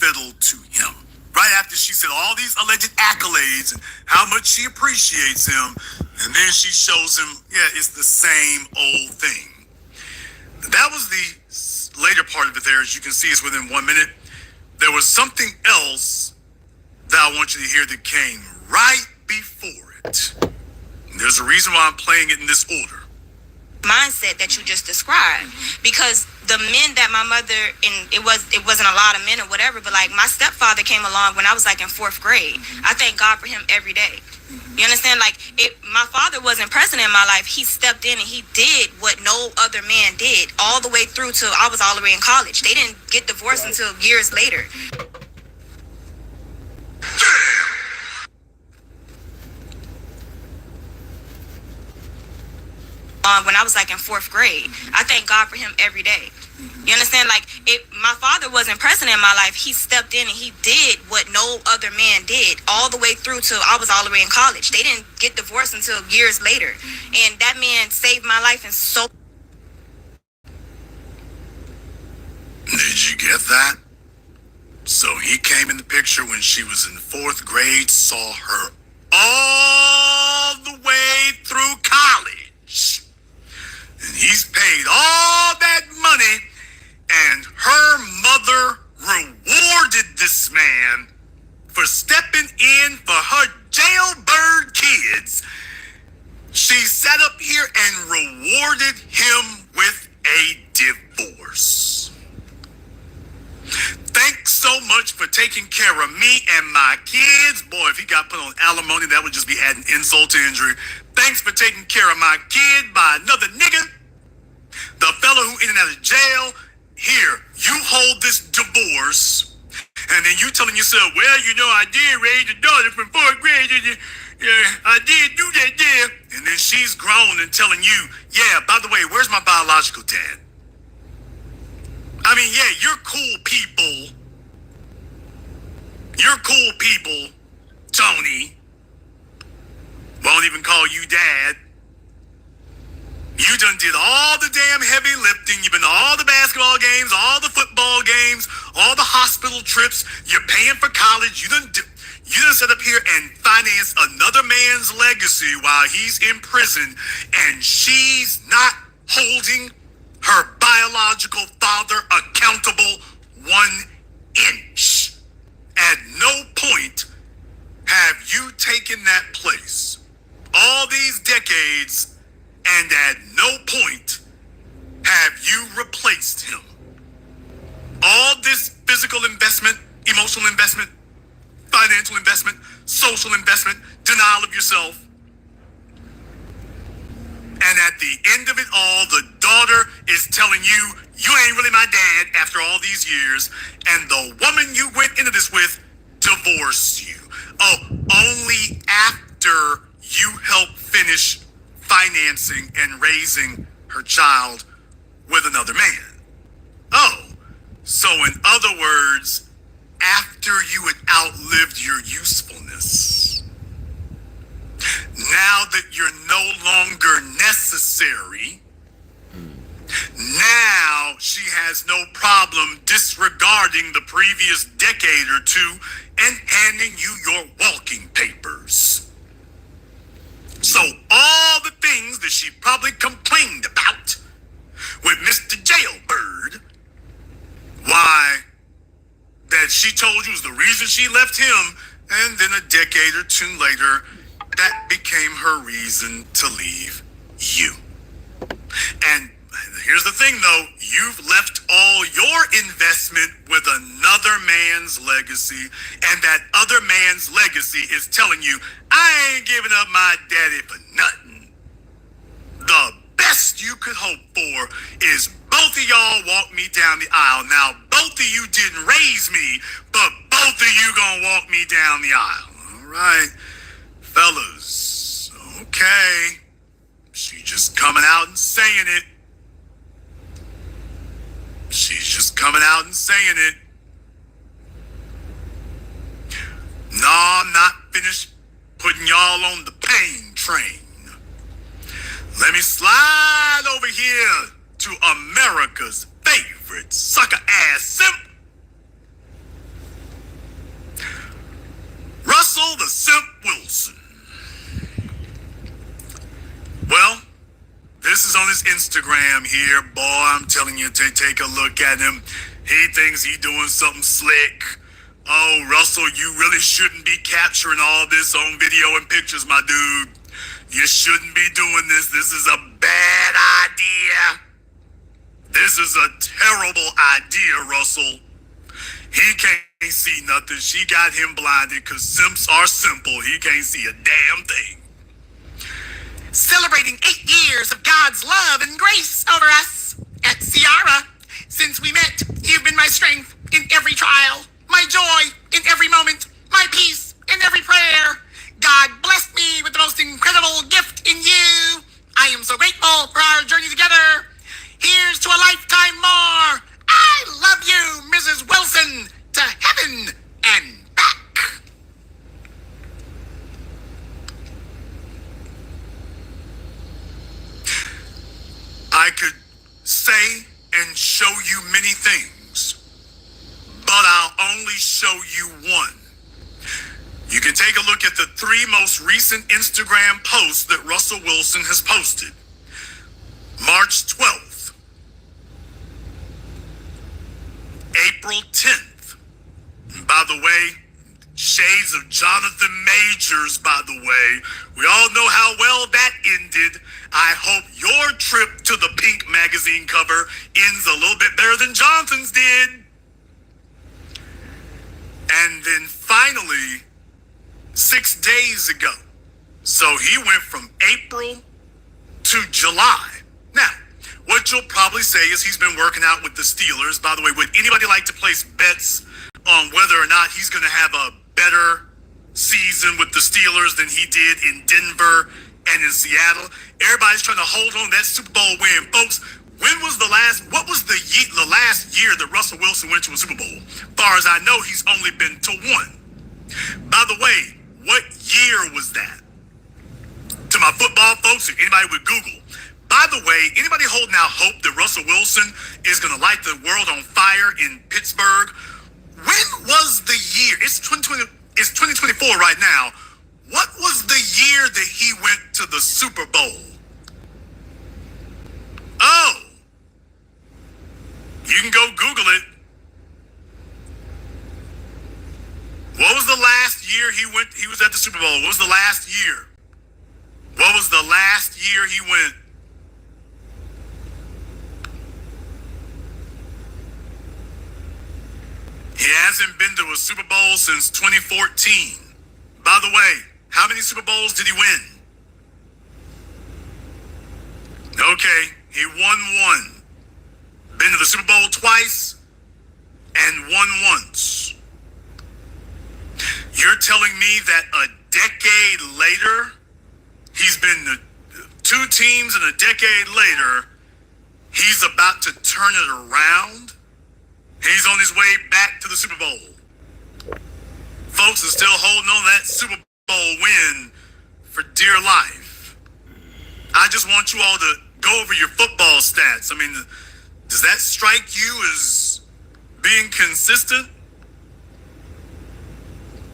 hospital to him. Right after she said all these alleged accolades and how much she appreciates him, and then she shows him, yeah, it's the same old thing. That was the later part of it there. As you can see, it's within 1 minute. There was something else that I want you to hear that came right before it. And there's a reason why I'm playing it in this order. Mindset that you just described, because the men that my mother, and it wasn't a lot of men or whatever, but like my stepfather came along when I was like in 4th grade. I thank God for him every day. You understand? Like, my father wasn't present in my life. He stepped in and he did what no other man did all the way through till I was all the way in college. They didn't get divorced until years later. When I was like in 4th grade, I thank God for him every day. You understand? Like, my father wasn't present in my life. He stepped in and he did what no other man did all the way through till I was all the way in college. They didn't get divorced until years later. And that man saved my life in so... Did you get that? So he came in the picture when she was in 4th grade, saw her all the way through college. And he's paid all that money, and her mother rewarded this man for stepping in for her jailbird kids. She sat up here and rewarded him with a divorce. Thanks so much for taking care of me and my kids. Boy, if he got put on alimony, that would just be adding insult to injury. Thanks for taking care of my kid by another nigga. The fellow who in and out of jail. Here, you hold this divorce. And then you telling yourself, well, you know, I did raise a daughter from 4th grade. I did do that there. And then she's grown and telling you, yeah, by the way, where's my biological dad? I mean, yeah, you're cool people. You're cool people, Tony. Won't even call you dad. You done did all the damn heavy lifting. You've been to all the basketball games, all the football games, all the hospital trips. You're paying for college. You done sit up here and finance another man's legacy while he's in prison, and she's not holding her biological father accountable 1 inch. At no point have you taken that place all these decades, and at no point have you replaced him. All this physical investment, emotional investment, financial investment, social investment, denial of yourself. And at the end of it all, the daughter is telling you, you ain't really my dad after all these years. And the woman you went into this with divorced you. Oh, only after you helped finish financing and raising her child with another man. Oh, so in other words, after you had outlived your usefulness, now that you're no longer necessary, now she has no problem disregarding the previous decade or two and handing you your walking papers. So all the things that she probably complained about with Mr. Jailbird, why, that she told you was the reason she left him, and then a decade or two later, that became her reason to leave you. And here's the thing though, you've left all your investment with another man's legacy, and that other man's legacy is telling you, I ain't giving up my daddy for nothing. The best you could hope for is both of y'all walk me down the aisle. Now, both of you didn't raise me, but both of you gonna walk me down the aisle. All right, fellas, okay. She just coming out and saying it. She's just coming out and saying it. No, I'm not finished putting y'all on the pain train. Let me slide over here to America's favorite sucker ass simp. Instagram here. Boy, I'm telling you, take a look at him. He thinks he doing something slick. Oh, Russell, you really shouldn't be capturing all this on video and pictures, my dude. You shouldn't be doing this. This is a bad idea. This is a terrible idea, Russell. He can't see nothing. She got him blinded because simps are simple. He can't see a damn thing. Celebrating 8 years of God's love and grace over us. At Ciara, since we met, you've been my strength in every trial, my joy in every moment, my peace in every prayer. God blessed me with the most incredible gift in you. I am so grateful for our journey together. Here's to a lifetime more. I love you, Mrs. Wilson, to heaven and back. I could say and show you many things, but I'll only show you one. You can take a look at the 3 most recent Instagram posts that Russell Wilson has posted. March 12th, April 10th. And by the way, shades of Jonathan Majors, by the way. We all know how well that ended. I hope your trip to the Pink magazine cover ends a little bit better than Jonathan's did. And then finally, 6 days ago. So he went from April to July. Now, what you'll probably say is he's been working out with the Steelers. By the way, would anybody like to place bets on whether or not he's going to have a better season with the Steelers than he did in Denver and in Seattle? Everybody's trying to hold on to that Super Bowl win. Folks, what was the last year that Russell Wilson went to a Super Bowl? As far as I know, he's only been to one. By the way, what year was that? To my football folks, or anybody with Google. By the way, anybody holding out hope that Russell Wilson is going to light the world on fire in Pittsburgh? When was the year? It's 2024 right now. What was the year that he went to the Super Bowl? Oh, you can go Google it. What was the last year he was at the Super Bowl? What was the last year? What was the last year he went? He hasn't been to a Super Bowl since 2014. By the way, how many Super Bowls did he win? Okay, he won one. Been to the Super Bowl twice and won once. You're telling me that a decade later, he's been to 2 teams and a decade later, he's about to turn it around? He's on his way back to the Super Bowl. Folks are still holding on to that Super Bowl win for dear life. I just want you all to go over your football stats. I mean, does that strike you as being consistent?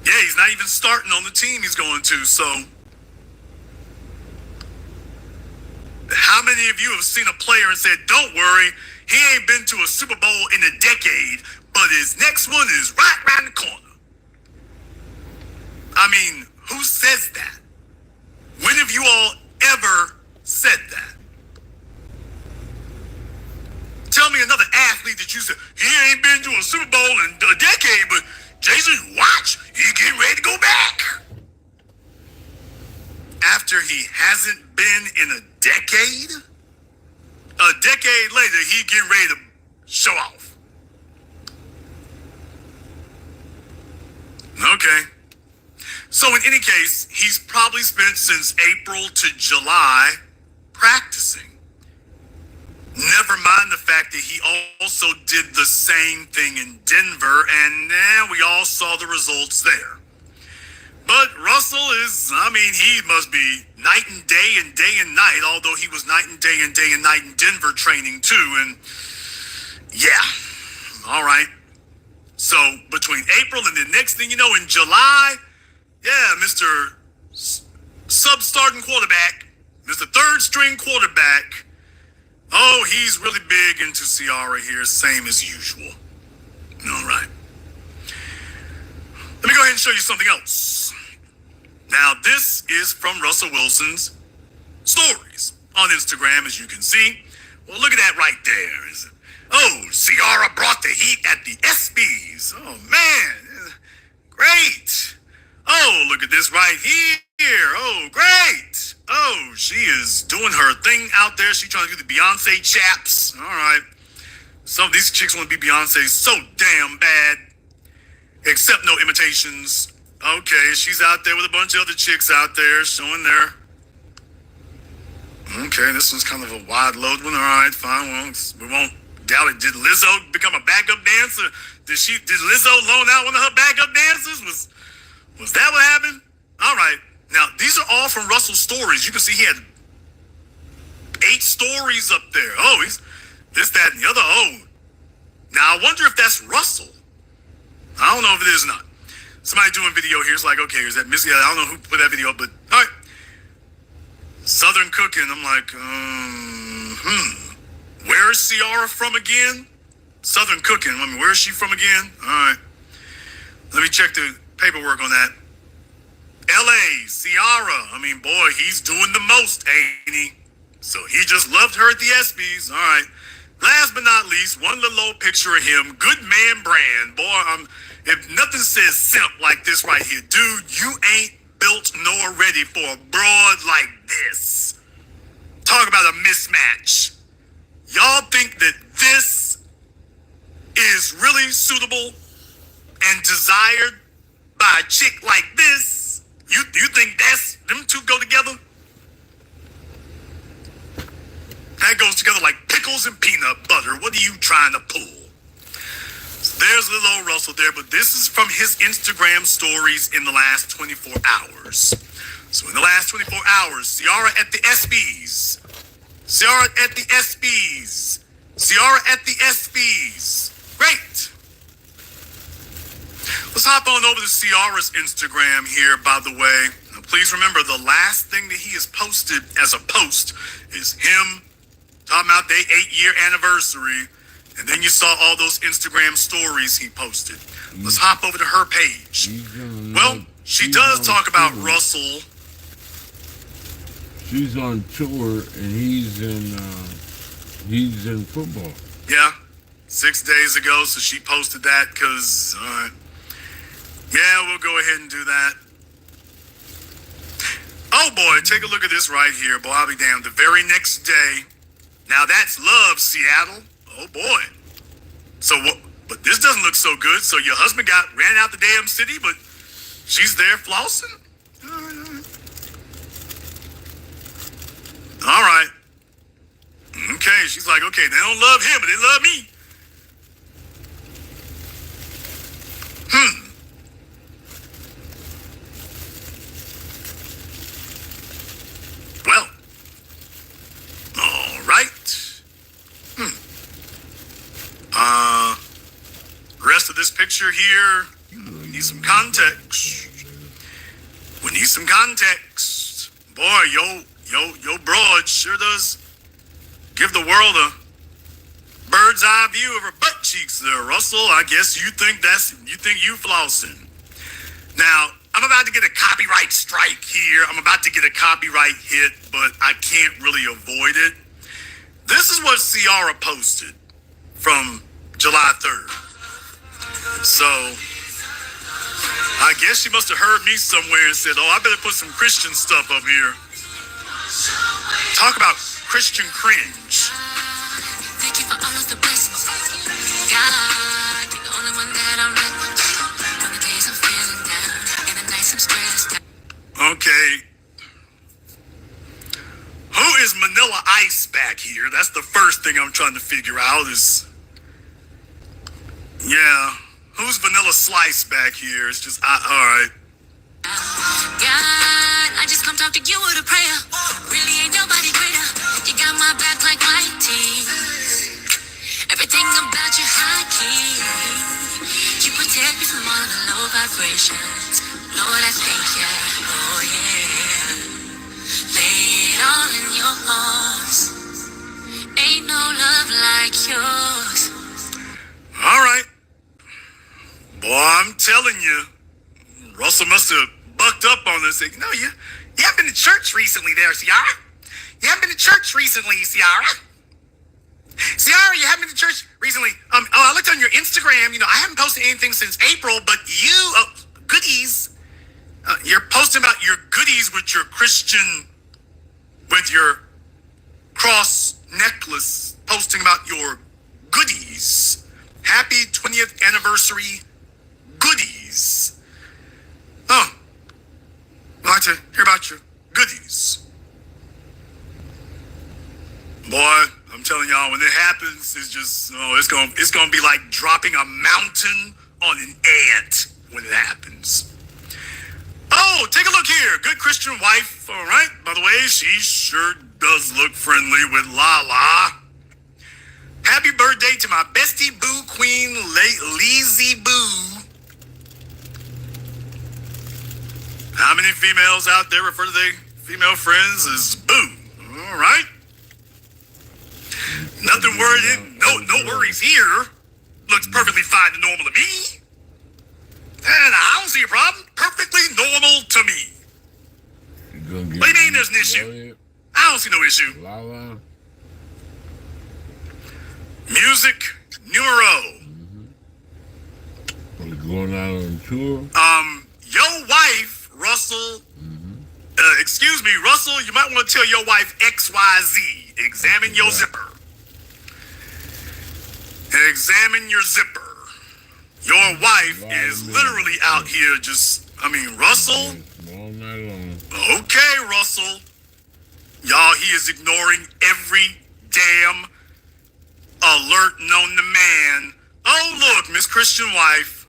Yeah, he's not even starting on the team he's going to, so. How many of you have seen a player and said, don't worry, he ain't been to a Super Bowl in a decade, but his next one is right around the corner? I mean, who says that? When have you all ever said that? Tell me another athlete that you said, he ain't been to a Super Bowl in a decade, but Jason, watch, he getting ready to go back. After he hasn't been in a decade later, he getting ready to show off. Okay. So in any case, he's probably spent since April to July practicing. Never mind the fact that he also did the same thing in Denver, and we all saw the results there. But Russell he must be night and night, although he was night and night in Denver training too, and yeah, all right. So between April and the next thing you know, in July, yeah, Mr. Sub-starting quarterback, Mr. Third string quarterback, Oh, he's really big into Ciara here, same as usual. All right. Let me go ahead and show you something else. Now, this is from Russell Wilson's stories on Instagram, as you can see. Well, look at that right there. Oh, Ciara brought the heat at the ESPYs. Oh, man. Great. Oh, look at this right here. Oh, great. Oh, she is doing her thing out there. She's trying to do the Beyonce chaps. All right. Some of these chicks want to be Beyonce so damn bad. Except no imitations. Okay, she's out there with a bunch of other chicks out there showing their... Okay, this one's kind of a wide load one. All right, fine. Well, we won't doubt it. Did Lizzo become a backup dancer? Did Lizzo loan out one of her backup dancers? Was that what happened? All right. Now, these are all from Russell's stories. You can see he had 8 stories up there. Oh, he's this, that, and the other. Oh. Now, I wonder if that's Russell. I don't know if it is or not. Somebody doing video here is like, okay, is that Missy? I don't know who put that video up, but all right. Southern cooking. I'm like, where is Ciara from again? Southern cooking. I mean, where is she from again? All right. Let me check the paperwork on that. LA, Ciara. I mean, boy, he's doing the most, ain't he? So he just loved her at the ESPYs. All right. Last but not least, one little old picture of him. Good man brand. Boy, if nothing says simp like this right here, dude, you ain't built nor ready for a broad like this. Talk about a mismatch. Y'all think that this is really suitable and desired by a chick like this? You think them two go together? That goes together like pickles and peanut butter. What are you trying to pull? So there's little old Russell there, but this is from his Instagram stories in the last 24 hours. So in the last 24 hours, Ciara at the ESPYs. Ciara at the ESPYs. Ciara at the ESPYs. Great. Let's hop on over to Ciara's Instagram here, by the way. Now, please remember, the last thing that he has posted as a post is him talking about their 8-year anniversary. And then you saw all those Instagram stories he posted. Let's hop over to her page. Well, she does talk about Russell. She's on tour and he's in football. Yeah, 6 days ago. So she posted that because, yeah, we'll go ahead and do that. Oh boy, take a look at this right here. Boy, I'll be damned. The very next day. Now that's love, Seattle. Oh boy. So what? But this doesn't look so good. So your husband ran out the damn city, but she's there flossing? All right. Okay, she's like, okay, they don't love him, but they love me. Well. All right. Rest of this picture here, we need some context. We need some context. Boy, yo broad sure does give the world a bird's eye view of her butt cheeks there, Russell. I guess you think you flossing. Now, I'm about to get a copyright strike here. I'm about to get a copyright hit, but I can't really avoid it. This is what Ciara posted from July 3rd. So, I guess she must have heard me somewhere and said, oh, I better put some Christian stuff up here. Talk about Christian cringe. Thank you for all of the blessings. God, you're the only one that I'm with. On the days I'm feeling down, and the nights I'm stressed out. Okay. Who is Manila Ice back here? That's the first thing I'm trying to figure out is... Yeah. Who's Vanilla Slice back here? It's just, all right. God, I just come talk to you with a prayer. Really ain't nobody greater. You got my back like my teeth. Everything about you high key. You protect me from all the low vibrations. Lord, I thank you. Oh yeah. Lay it all in your arms. Ain't no like yours. All right. Boy, I'm telling you, Russell must have bucked up on this. You know, you haven't been to church recently there, Ciara. You haven't been to church recently, Ciara. Ciara, you haven't been to church recently. I looked on your Instagram. You know, I haven't posted anything since April, but you, goodies. You're posting about your goodies with your Christian, with your cross necklace, posting about your goodies. Happy 20th anniversary goodies. Oh, I'd like to hear about your goodies. Boy, I'm telling y'all, when it happens, it's just, it's gonna be like dropping a mountain on an ant when it happens. Oh, take a look here. Good Christian wife, all right. By the way, she sure does look friendly with Lala. Happy birthday to my bestie boo queen, Lazy Boo. How many females out there refer to their female friends as boo? All right. Nothing worrying. No worries here. Looks perfectly fine and normal to me. And I don't see a problem. Perfectly normal to me. What do you mean there's an issue? I don't see no issue. Lala. Music numero. Going out on tour. Your wife, Russell. Excuse me, Russell. You might want to tell your wife XYZ. Examine your zipper. Examine your zipper. Your wife is literally out here just, Russell. All night long. Okay, Russell. Y'all, he is ignoring every damn alert known to man. Oh, look, Miss Christian wife.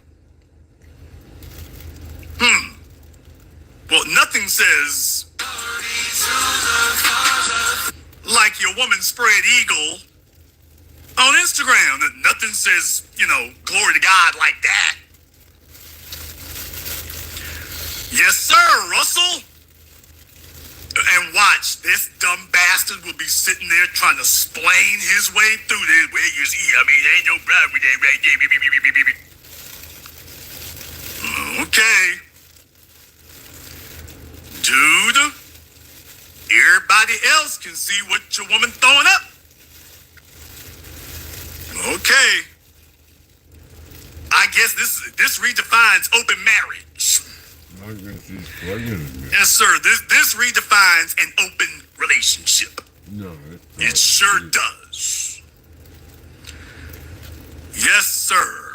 Well, nothing says like your woman spread eagle on Instagram. Nothing says, glory to God like that. Yes, sir, Russell. And watch, this dumb bastard will be sitting there trying to splain his way through this. Well, you see, ain't no problem with that right there. Okay. Dude, everybody else can see what your woman throwing up. Okay. I guess this redefines open marriage. I guess he's plugging me. Yes, sir. This redefines an open relationship. No, it sure does. Yes, sir.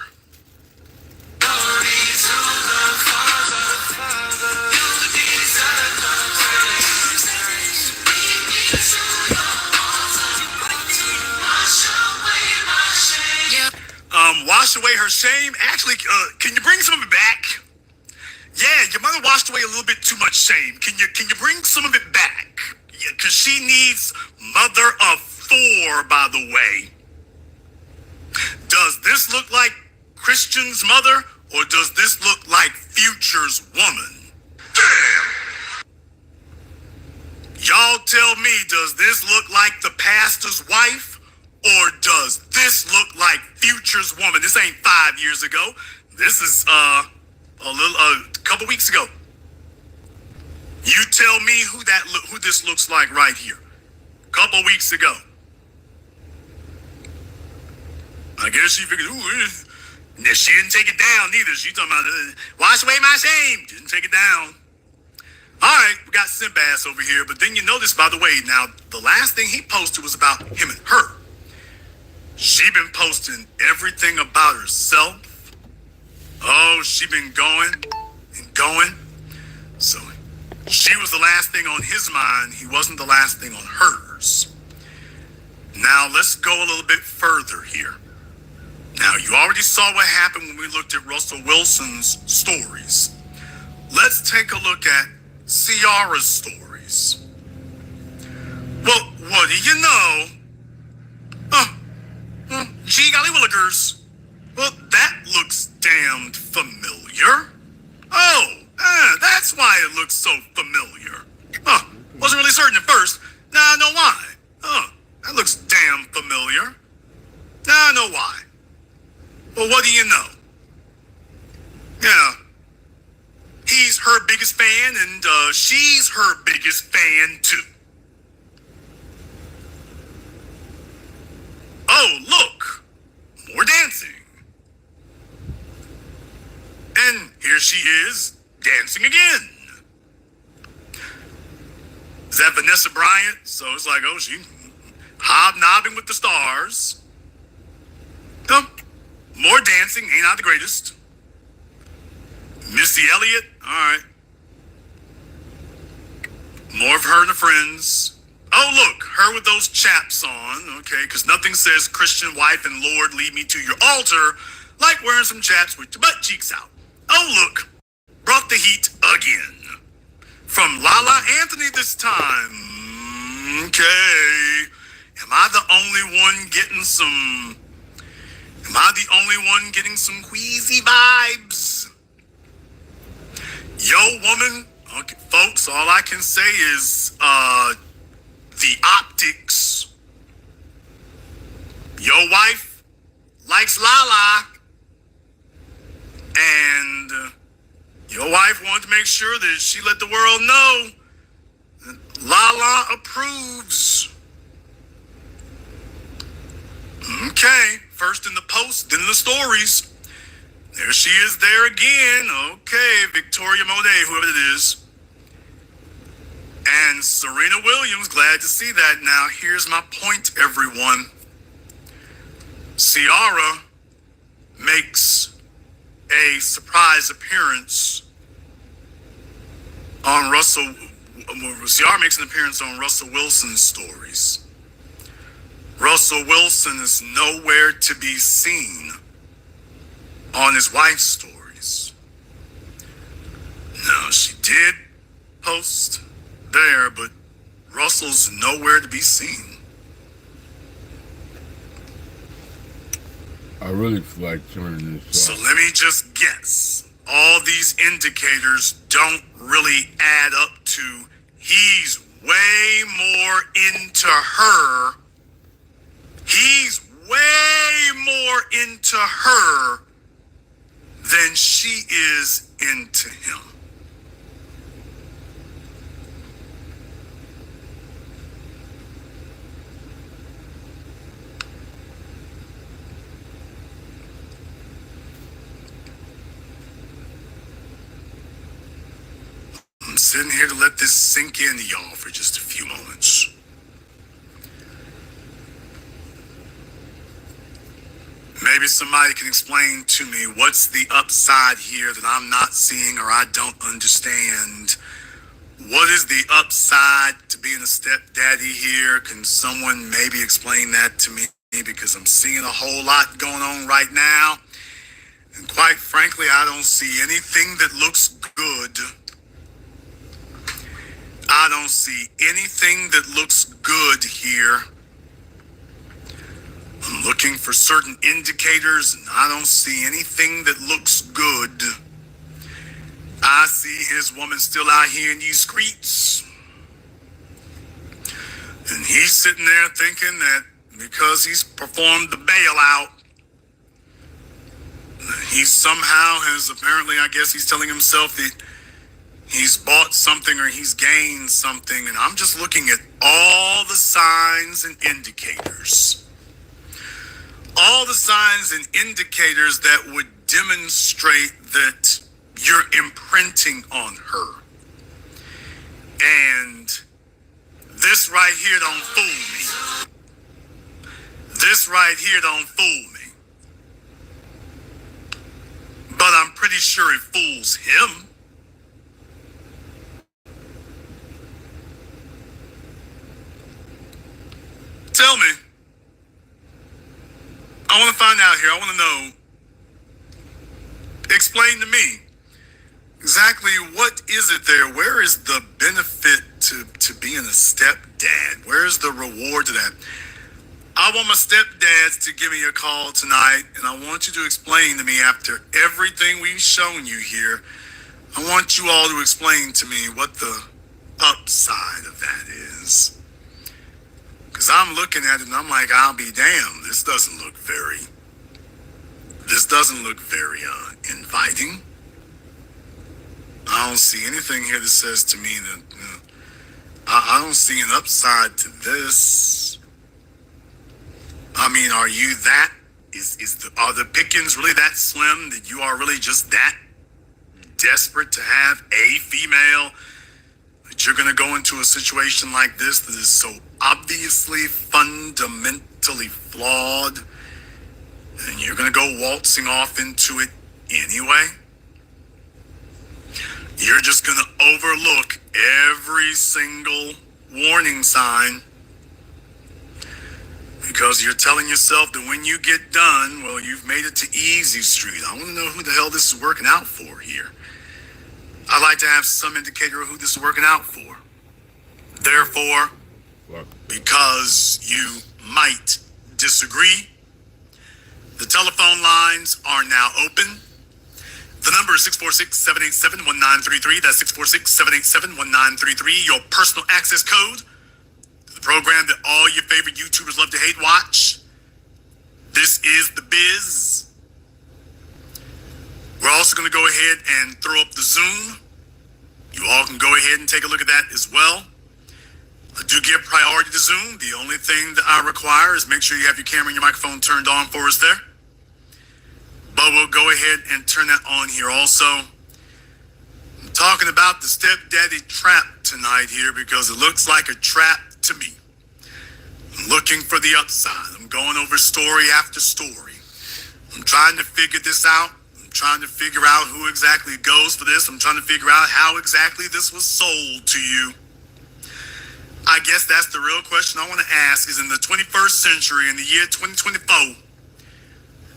Wash away her shame. Actually, can you bring some of it back? Yeah, your mother washed away a little bit too much shame. Can you bring some of it back? Yeah, because she needs mother of 4, by the way. Does this look like Christian's mother, or does this look like Future's woman? Damn! Y'all tell me, does this look like the pastor's wife? Or does this look like Future's woman? This ain't 5 years ago. This is a couple weeks ago. You tell me who this looks like right here. Couple weeks ago. I guess she figured, she didn't take it down neither. She talking about wash away my shame. Didn't take it down. All right, we got Simp Ass over here. But then you notice, by the way, now the last thing he posted was about him and her. She been posting everything about herself. Oh, she been going and going. So she was the last thing on his mind. He wasn't the last thing on hers. Now let's go a little bit further here. Now you already saw what happened when we looked at Russell Wilson's stories. Let's take a look at Ciara's stories. Well, what do you know? Gee golly willikers. Well, that looks damned familiar. Oh, that's why it looks so familiar. Wasn't really certain at first. Now I know why. That looks damn familiar. know why. Well, what do you know? Yeah. He's her biggest fan, and she's her biggest fan, too. Oh, look. More dancing. And here she is, dancing again. Is that Vanessa Bryant? So it's like, oh, she hobnobbing with the stars. No, more dancing, ain't not the greatest. Missy Elliott, all right. More of her and her friends. Oh, look, her with those chaps on, okay, because nothing says Christian wife and Lord lead me to your altar like wearing some chaps with your butt cheeks out. Oh, look, brought the heat again. From Lala Anthony this time. Okay. Am I the only one getting some queasy vibes? Yo, woman. Okay, folks, all I can say is, the optics. Your wife likes Lala. And your wife wanted to make sure that she let the world know that Lala approves. Okay, first in the post, then in the stories. There she is there again. Okay, Victoria Monet, whoever it is. And Serena Williams, glad to see that. Now, here's my point, everyone. Ciara makes a surprise appearance on Ciara makes an appearance on Russell Wilson's stories. Russell Wilson is nowhere to be seen on his wife's stories. Now, she did post there, but Russell's nowhere to be seen. I really feel like turning this So off. let me just guess. All these indicators don't really add up to he's way more into her. He's way more into her than she is into him. I'm sitting here to let this sink into y'all for just a few moments. Maybe somebody can explain to me what's the upside here that I'm not seeing or I don't understand. What is the upside to being a stepdaddy here? Can someone maybe explain that to me? Because I'm seeing a whole lot going on right now. And quite frankly, I don't see anything that looks good. I don't see anything that looks good here. I'm looking for certain indicators, and I don't see anything that looks good. I see his woman still out here in these streets. And he's sitting there thinking that because he's performed the bailout, he somehow has apparently, I guess he's telling himself that he's bought something or he's gained something. And I'm just looking at all the signs and indicators. All the signs and indicators that would demonstrate that you're imprinting on her. And this right here don't fool me. This right here don't fool me. But I'm pretty sure it fools him. Tell me. I want to find out here. I want to know. Explain to me exactly what is it there? Where is the benefit to being a stepdad? Where is the reward to that? I want my stepdads to give me a call tonight, and I want you to explain to me after everything we've shown you here. I want you all to explain to me what the upside of that is. Because I'm looking at it and I'm like, I'll be damned. This doesn't look very inviting. I don't see anything here that says to me that, I don't see an upside to this. I mean, are you that, are the pickings really that slim that you are really just that desperate to have a female, that you're going to go into a situation like this that is so obviously fundamentally flawed, and you're going to go waltzing off into it anyway? You're just going to overlook every single warning sign because you're telling yourself that when you get done, well, you've made it to Easy Street. I want to know who the hell this is working out for here. I'd like to have some indicator of who this is working out for. Therefore, because you might disagree, the telephone lines are now open. The number is 646-787-1933. That's 646-787-1933. Your personal access code to the program that all your favorite YouTubers love to hate watch. This is The Biz. We're also going to go ahead and throw up the Zoom. You all can go ahead and take a look at that as well. I do give priority to Zoom. The only thing that I require is make sure you have your camera and your microphone turned on for us there. But we'll go ahead and turn that on here also. I'm talking about the stepdaddy trap tonight here because it looks like a trap to me. I'm looking for the upside. I'm going over story after story. I'm trying to figure this out. I'm trying to figure out who exactly goes for this. I'm trying to figure out how exactly this was sold to you. I guess that's the real question I want to ask is in the 21st century, in the year 2024,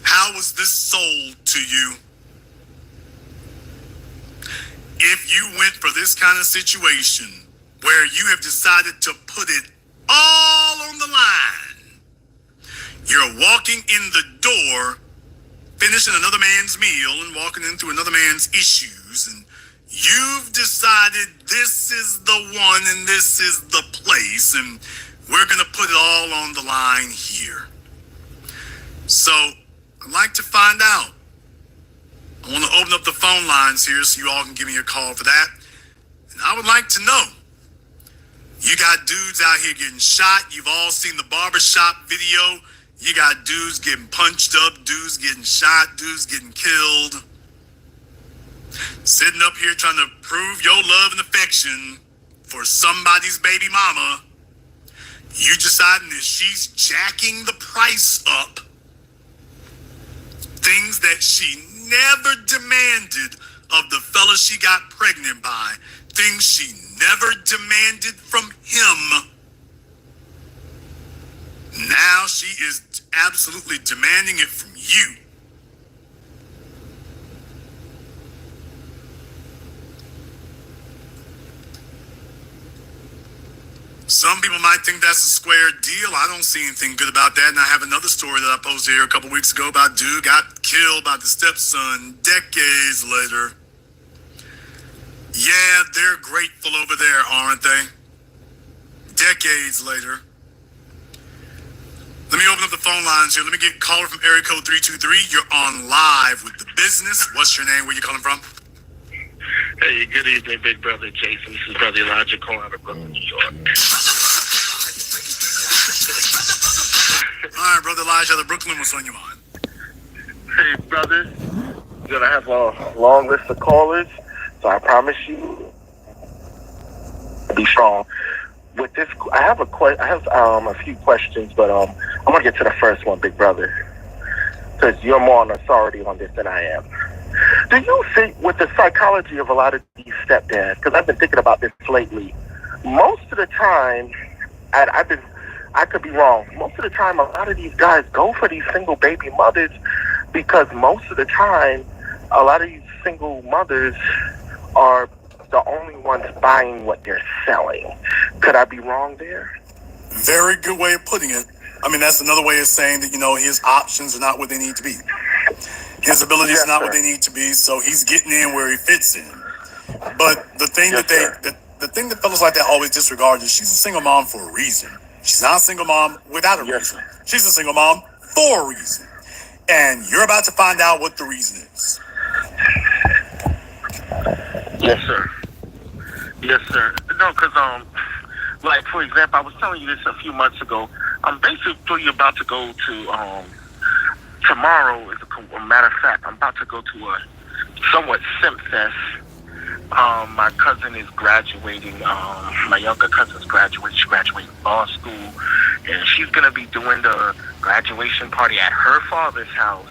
how was this sold to you? If you went for this kind of situation where you have decided to put it all on the line, you're walking in the door, finishing another man's meal and walking into another man's issues, and you've decided this is the one and this is the place, and we're going to put it all on the line here. So I'd like to find out. I want to open up the phone lines here so you all can give me a call for that. And I would like to know, you got dudes out here getting shot. You've all seen the barbershop video. You got dudes getting punched up, dudes getting shot, dudes getting killed. Sitting up here trying to prove your love and affection for somebody's baby mama. You deciding that she's jacking the price up. Things that she never demanded of the fella she got pregnant by. Things she never demanded from him. Now she is absolutely demanding it from you. Some people might think that's a square deal. I don't see anything good about that. And I have another story that I posted here a couple weeks ago about dude got killed by the stepson decades later. Yeah, they're grateful over there, aren't they? Decades later. Let me open up the phone lines here. Let me get caller from area code 323. You're on live with The Business. What's your name? Where you calling from? Hey, good evening, big brother Jason. This is Brother Elijah calling out of Brooklyn, New York. All right, Brother Elijah, the Brooklyn, what's on your mind? Hey, brother. We're going to have a long list of callers, so I promise you, be strong. With this, I have a few questions, but I'm going to get to the first one, big brother, because you're more on authority on this than I am. Do you think with the psychology of a lot of these stepdads, because I've been thinking about this lately, most of the time, I could be wrong, most of the time a lot of these guys go for these single baby mothers because most of the time a lot of these single mothers are the only ones buying what they're selling. Could I be wrong there? Very good way of putting it. I mean, that's another way of saying that, his options are not what they need to be. His abilities are not what they need to be, so he's getting in where he fits in. But the thing the thing that fellas like that always disregard is she's a single mom for a reason. She's not a single mom without a reason. She's a single mom for a reason. And you're about to find out what the reason is. Yes, sir. Yes, sir. No, because, like, for example, I was telling you this a few months ago. I'm basically about to go to, tomorrow, as a matter of fact, I'm about to go to a somewhat simp fest. My cousin is graduating, my younger cousin's graduating. She's graduating law school, and she's going to be doing the graduation party at her father's house.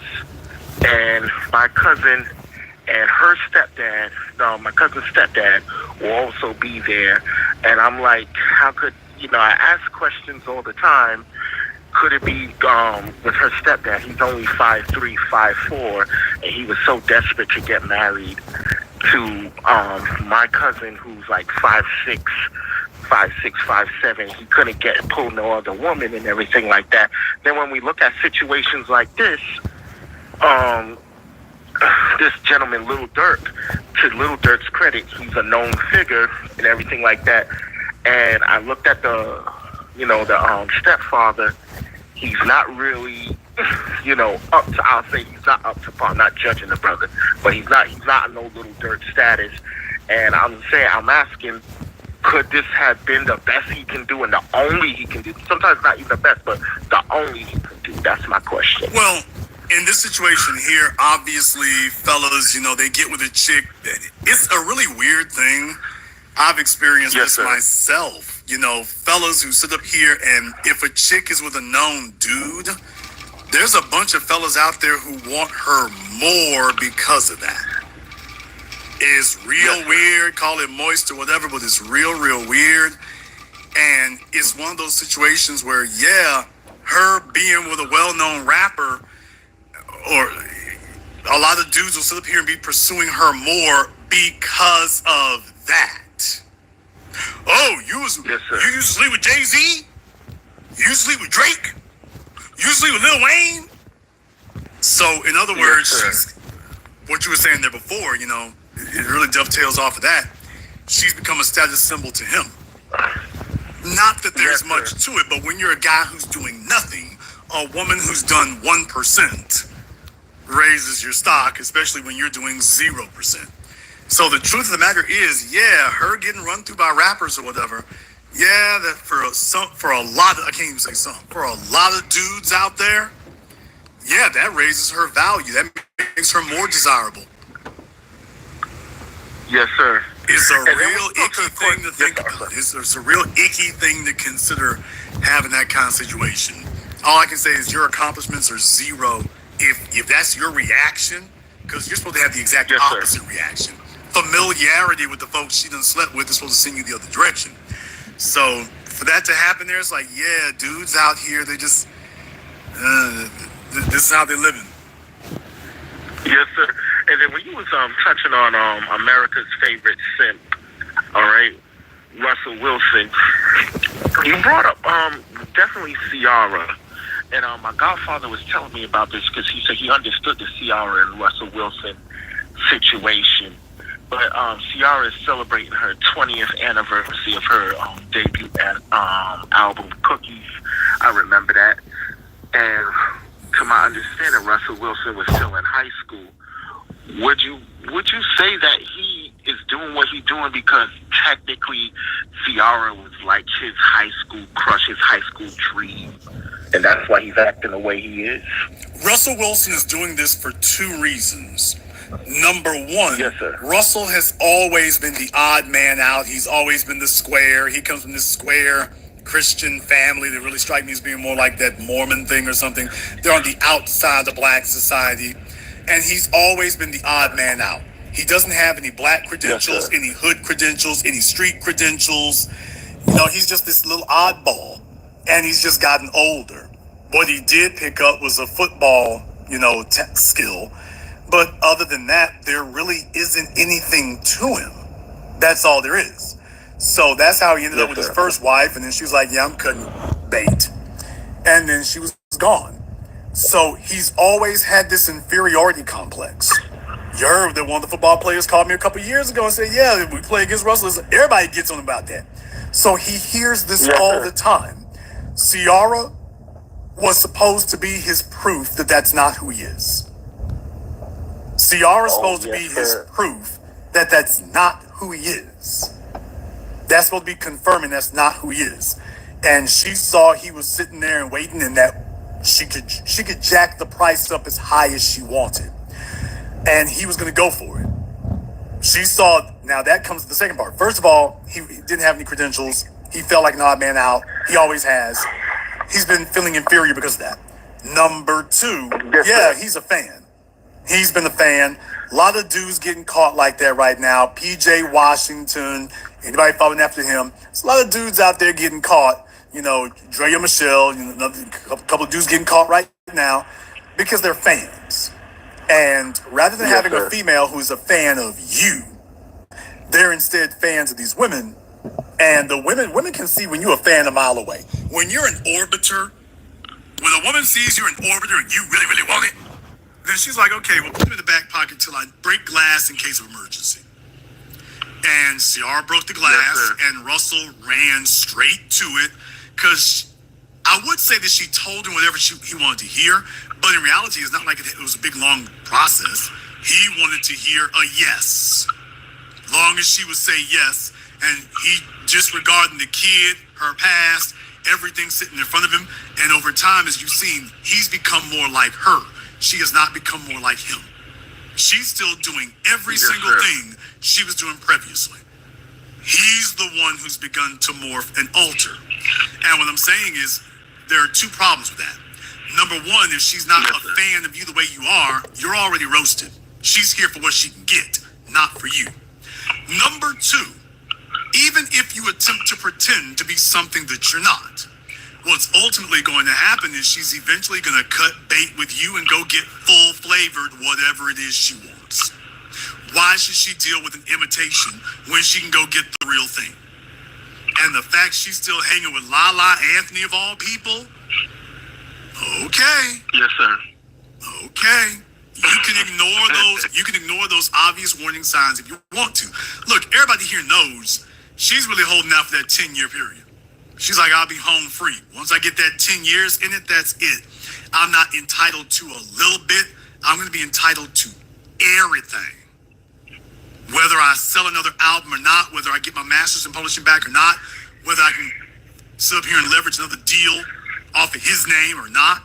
And my cousin and her stepdad, my cousin's stepdad, will also be there. And I'm like, how could, I ask questions all the time. Could it be with her stepdad? He's only 5'3", 5'4", and he was so desperate to get married to my cousin, who's like 5'6", 5'7". He couldn't pull no other woman and everything like that. Then when we look at situations like this, this gentleman, Little Dirk, to Little Dirk's credit, he's a known figure and everything like that. And I looked at the stepfather. He's not really, up to, I'll say he's not up to par. I'm not judging the brother, but he's not no Little Dirk status. And I'm asking, could this have been the best he can do and the only he can do? Sometimes not even the best, but the only he can do. That's my question. Well, in this situation here, obviously, fellas, they get with a chick. It's a really weird thing. I've experienced this myself. Fellas who sit up here, and if a chick is with a known dude, there's a bunch of fellas out there who want her more because of that. It's real weird. Call it moist or whatever, but it's real weird. And it's one of those situations where, her being with a well-known rapper, or a lot of dudes will sit up here and be pursuing her more because of that. Oh, you used to sleep with Jay-Z? You used to sleep with Drake? You used to sleep with Lil Wayne? So, in other words, what you were saying there before, it really dovetails off of that. She's become a status symbol to him. Not that there's much to it, but when you're a guy who's doing nothing, a woman who's done 1% raises your stock, especially when you're doing 0%. So the truth of the matter is, her getting run through by rappers or whatever, that for a lot of, I can't even say some, for a lot of dudes out there, that raises her value. That makes her more desirable. Yes, sir. It's a real icky thing to think about. It's a real icky thing to consider having that kind of situation. All I can say is your accomplishments are 0 if that's your reaction, because you're supposed to have the exact opposite reaction. Familiarity with the folks she done slept with is supposed to send you the other direction. So for that to happen there, it's like, dudes out here, they just, this is how they're living. Yes, sir. And then when you was touching on America's favorite simp, all right, Russell Wilson, you brought up definitely Ciara. And my godfather was telling me about this because he said he understood the Ciara and Russell Wilson situation. But Ciara is celebrating her 20th anniversary of her debut album, Cookies. I remember that. And to my understanding, Russell Wilson was still in high school. Would you say that he is doing what he's doing because technically Ciara was like his high school crush, his high school dream, and that's why he's acting the way he is? Russell Wilson is doing this for 2 reasons. Number 1, Russell has always been the odd man out. He's always been the square. He comes from this square Christian family that really strike me as being more like that Mormon thing or something. They're on the outside of black society. And he's always been the odd man out. He doesn't have any black credentials, any hood credentials, any street credentials. He's just this little oddball. And he's just gotten older. What he did pick up was a football, skill. But other than that, there really isn't anything to him. That's all there is. So that's how he ended up with his first wife. And then she was like, I'm cutting bait. And then she was gone. So he's always had this inferiority complex. You heard that one of the football players called me a couple years ago and said, we play against Russell. Everybody gets on about that. So he hears this all the time. Ciara was supposed to be his proof that that's not who he is. Ciara's supposed to be his proof that that's not who he is. That's supposed to be confirming that's not who he is. And she saw he was sitting there and waiting, and that she could jack the price up as high as she wanted. And he was going to go for it. She saw, now that comes to the second part. First of all, he didn't have any credentials. He felt like an odd man out. He always has. He's been feeling inferior because of that. Number two, yeah, he's a fan. He's been a fan. A lot of dudes getting caught like that right now. PJ Washington, anybody following after him. There's a lot of dudes out there getting caught. You know, Drea Michelle, you know, a couple of dudes getting caught right now because they're fans. And rather than having a female who's a fan of you, they're instead fans of these women. And the women can see when you're a fan a mile away. When you're an orbiter, when a woman sees you're an orbiter and you really, really want it, then she's like, okay, well, put me in the back pocket till I break glass in case of emergency. And Ciara broke the glass, and Russell ran straight to it, because I would say that she told him whatever he wanted to hear, but in reality, it's not like it was a big, long process. He wanted to hear a yes. Long as she would say yes, and he disregarding the kid, her past, everything sitting in front of him, and over time, as you've seen, he's become more like her. She has not become more like him. She's still doing every single thing she was doing previously. He's the one who's begun to morph and alter. And what I'm saying is, there are two problems with that. Number one, if she's not a fan of you the way you are, you're already roasted. She's here for what she can get, not for you. Number two, even if you attempt to pretend to be something that you're not, what's ultimately going to happen is she's eventually going to cut bait with you and go get full flavored whatever it is she wants. Why should she deal with an imitation when she can go get the real thing? And the fact she's still hanging with Lala Anthony of all people? Okay. Yes, sir. Okay. You can ignore those obvious warning signs if you want to. Look, everybody here knows she's really holding out for that 10-year period. She's like, I'll be home free. Once I get that 10 years in it, that's it. I'm not entitled to a little bit. I'm going to be entitled to everything. Whether I sell another album or not, whether I get my master's in publishing back or not, whether I can sit up here and leverage another deal off of his name or not,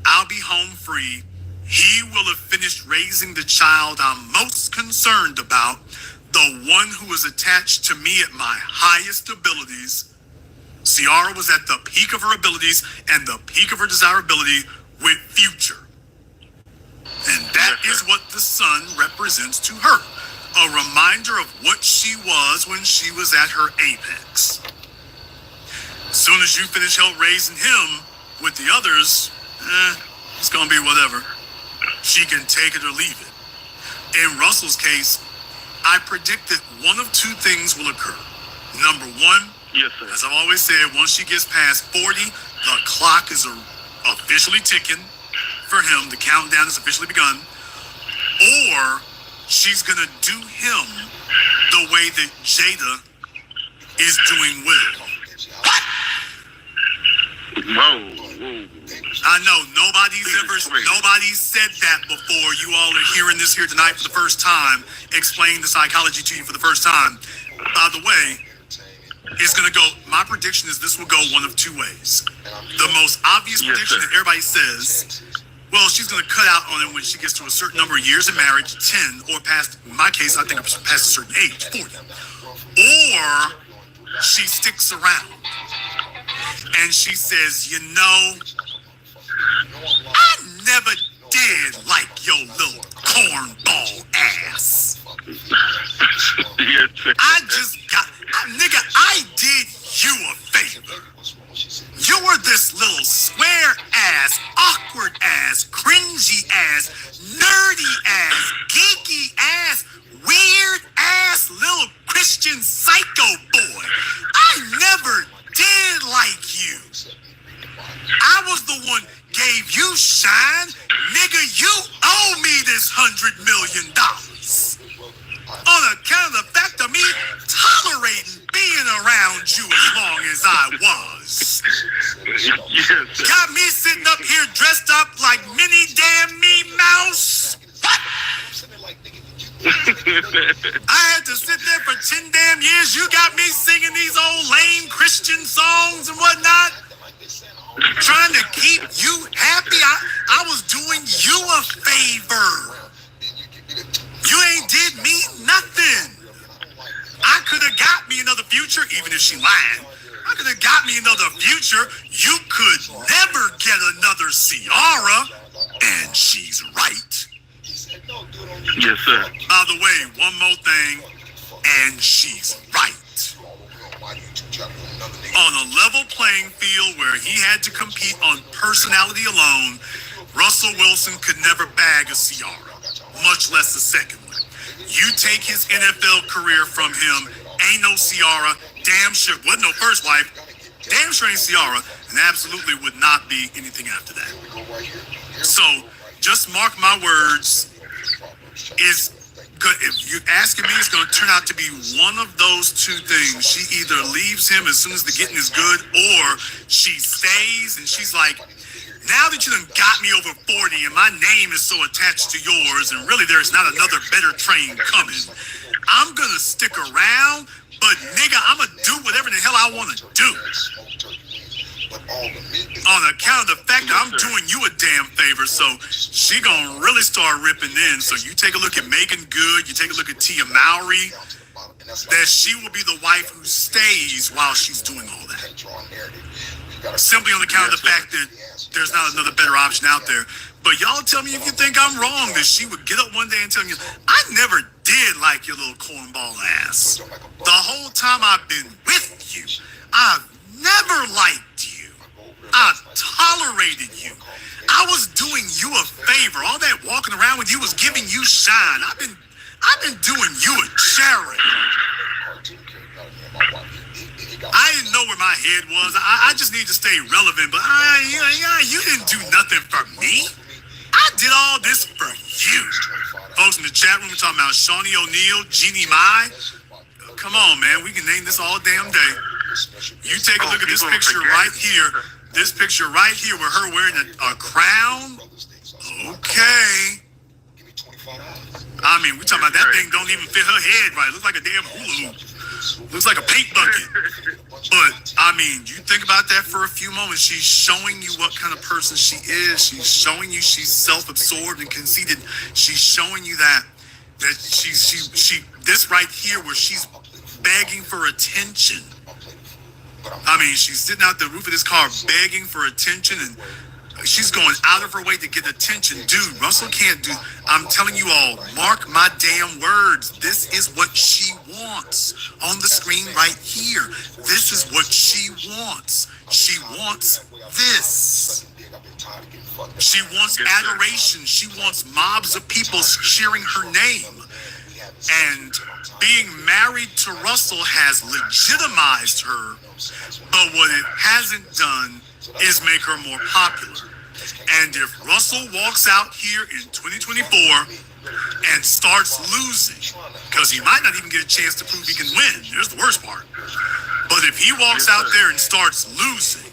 I'll be home free. He will have finished raising the child I'm most concerned about, the one who is attached to me at my highest abilities. Ciara was at the peak of her abilities and the peak of her desirability with Future. And that is what the sun represents to her. A reminder of what she was when she was at her apex. As soon as you finish help raising him with the others, it's gonna be whatever. She can take it or leave it. In Russell's case, I predict that one of two things will occur. Number one, yes, sir. As I've always said, once she gets past 40, the clock is officially ticking for him. The countdown has officially begun. Or she's going to do him the way that Jada is doing Will. Whoa. I know nobody's said that before. You all are hearing this here tonight for the first time, explain the psychology to you for the first time. By the way, it's going to go, my prediction is this will go one of two ways. The most obvious prediction that everybody says, well, she's going to cut out on it when she gets to a certain number of years of marriage, 10, or past, in my case, I think past a certain age, 40. Or she sticks around and she says, you know, I never did like your little cornball ass. I did you a favor. You were this little square ass, awkward ass, cringy ass, nerdy ass, geeky ass, weird ass little Christian psycho boy. I never did like you. I was the one gave you shine. Nigga, you owe me this $100 million. On account of the fact of me tolerating being around you as long as I was. Got me sitting up here dressed up like Minnie damn me Mouse. What? I had to sit there for 10 damn years. You got me singing these old lame Christian songs and whatnot, trying to keep you happy. I was doing you a favor. You ain't did me nothing. I could have got me another future, even if she lied. I could have got me another future. You could never get another Ciara, and she's right. Yes, sir. By the way, one more thing, and she's right. On a level playing field where he had to compete on personality alone, Russell Wilson could never bag a Ciara, much less a second one. You take his NFL career from him, ain't no Ciara, damn sure, wasn't no first wife, damn sure ain't Ciara, and absolutely would not be anything after that. So, just mark my words, is good. If you're asking me, it's going to turn out to be one of those two things. She either leaves him as soon as the getting is good, or she stays and she's like, now that you done got me over 40 and my name is so attached to yours and really there's not another better train coming, I'm going to stick around, but nigga, I'm going to do whatever the hell I want to do. On account of the fact that I'm doing you a damn favor, so she gonna really start ripping in. So you take a look at Megan Good, you take a look at Tia Mowry, that she will be the wife who stays while she's doing all that. Simply on account of the fact that there's not another better option out there. But y'all tell me if you think I'm wrong, that she would get up one day and tell me, I never did like your little cornball ass. The whole time I've been with you, I've never liked you. I tolerated you. I was doing you a favor. All that walking around with you was giving you shine. I've been doing you a charity. I didn't know where my head was. I just need to stay relevant, but you didn't do nothing for me. I did all this for you. Folks in the chat room, we're talking about Shawnee O'Neal, Jeannie Mai. Come on, man. We can name this all damn day. You take a look at this picture right here. This picture right here with her wearing a crown. Okay. I mean, we're talking about that thing don't even fit her head right. It looks like a damn hula hoop. Looks like a paint bucket. But, I mean, you think about that for a few moments. She's showing you what kind of person she is. She's showing you she's self-absorbed and conceited. She's showing you that she this right here where she's begging for attention. I mean, she's sitting out the roof of this car begging for attention, and she's going out of her way to get attention. Dude, Russell can't do... I'm telling you all, mark my damn words. This is what she wants on the screen right here. This is what she wants. She wants this. She wants adoration. She wants mobs of people cheering her name. And being married to Russell has legitimized her, but what it hasn't done is make her more popular. And if Russell walks out here in 2024 and starts losing, because he might not even get a chance to prove he can win, there's the worst part. But if he walks out there and starts losing,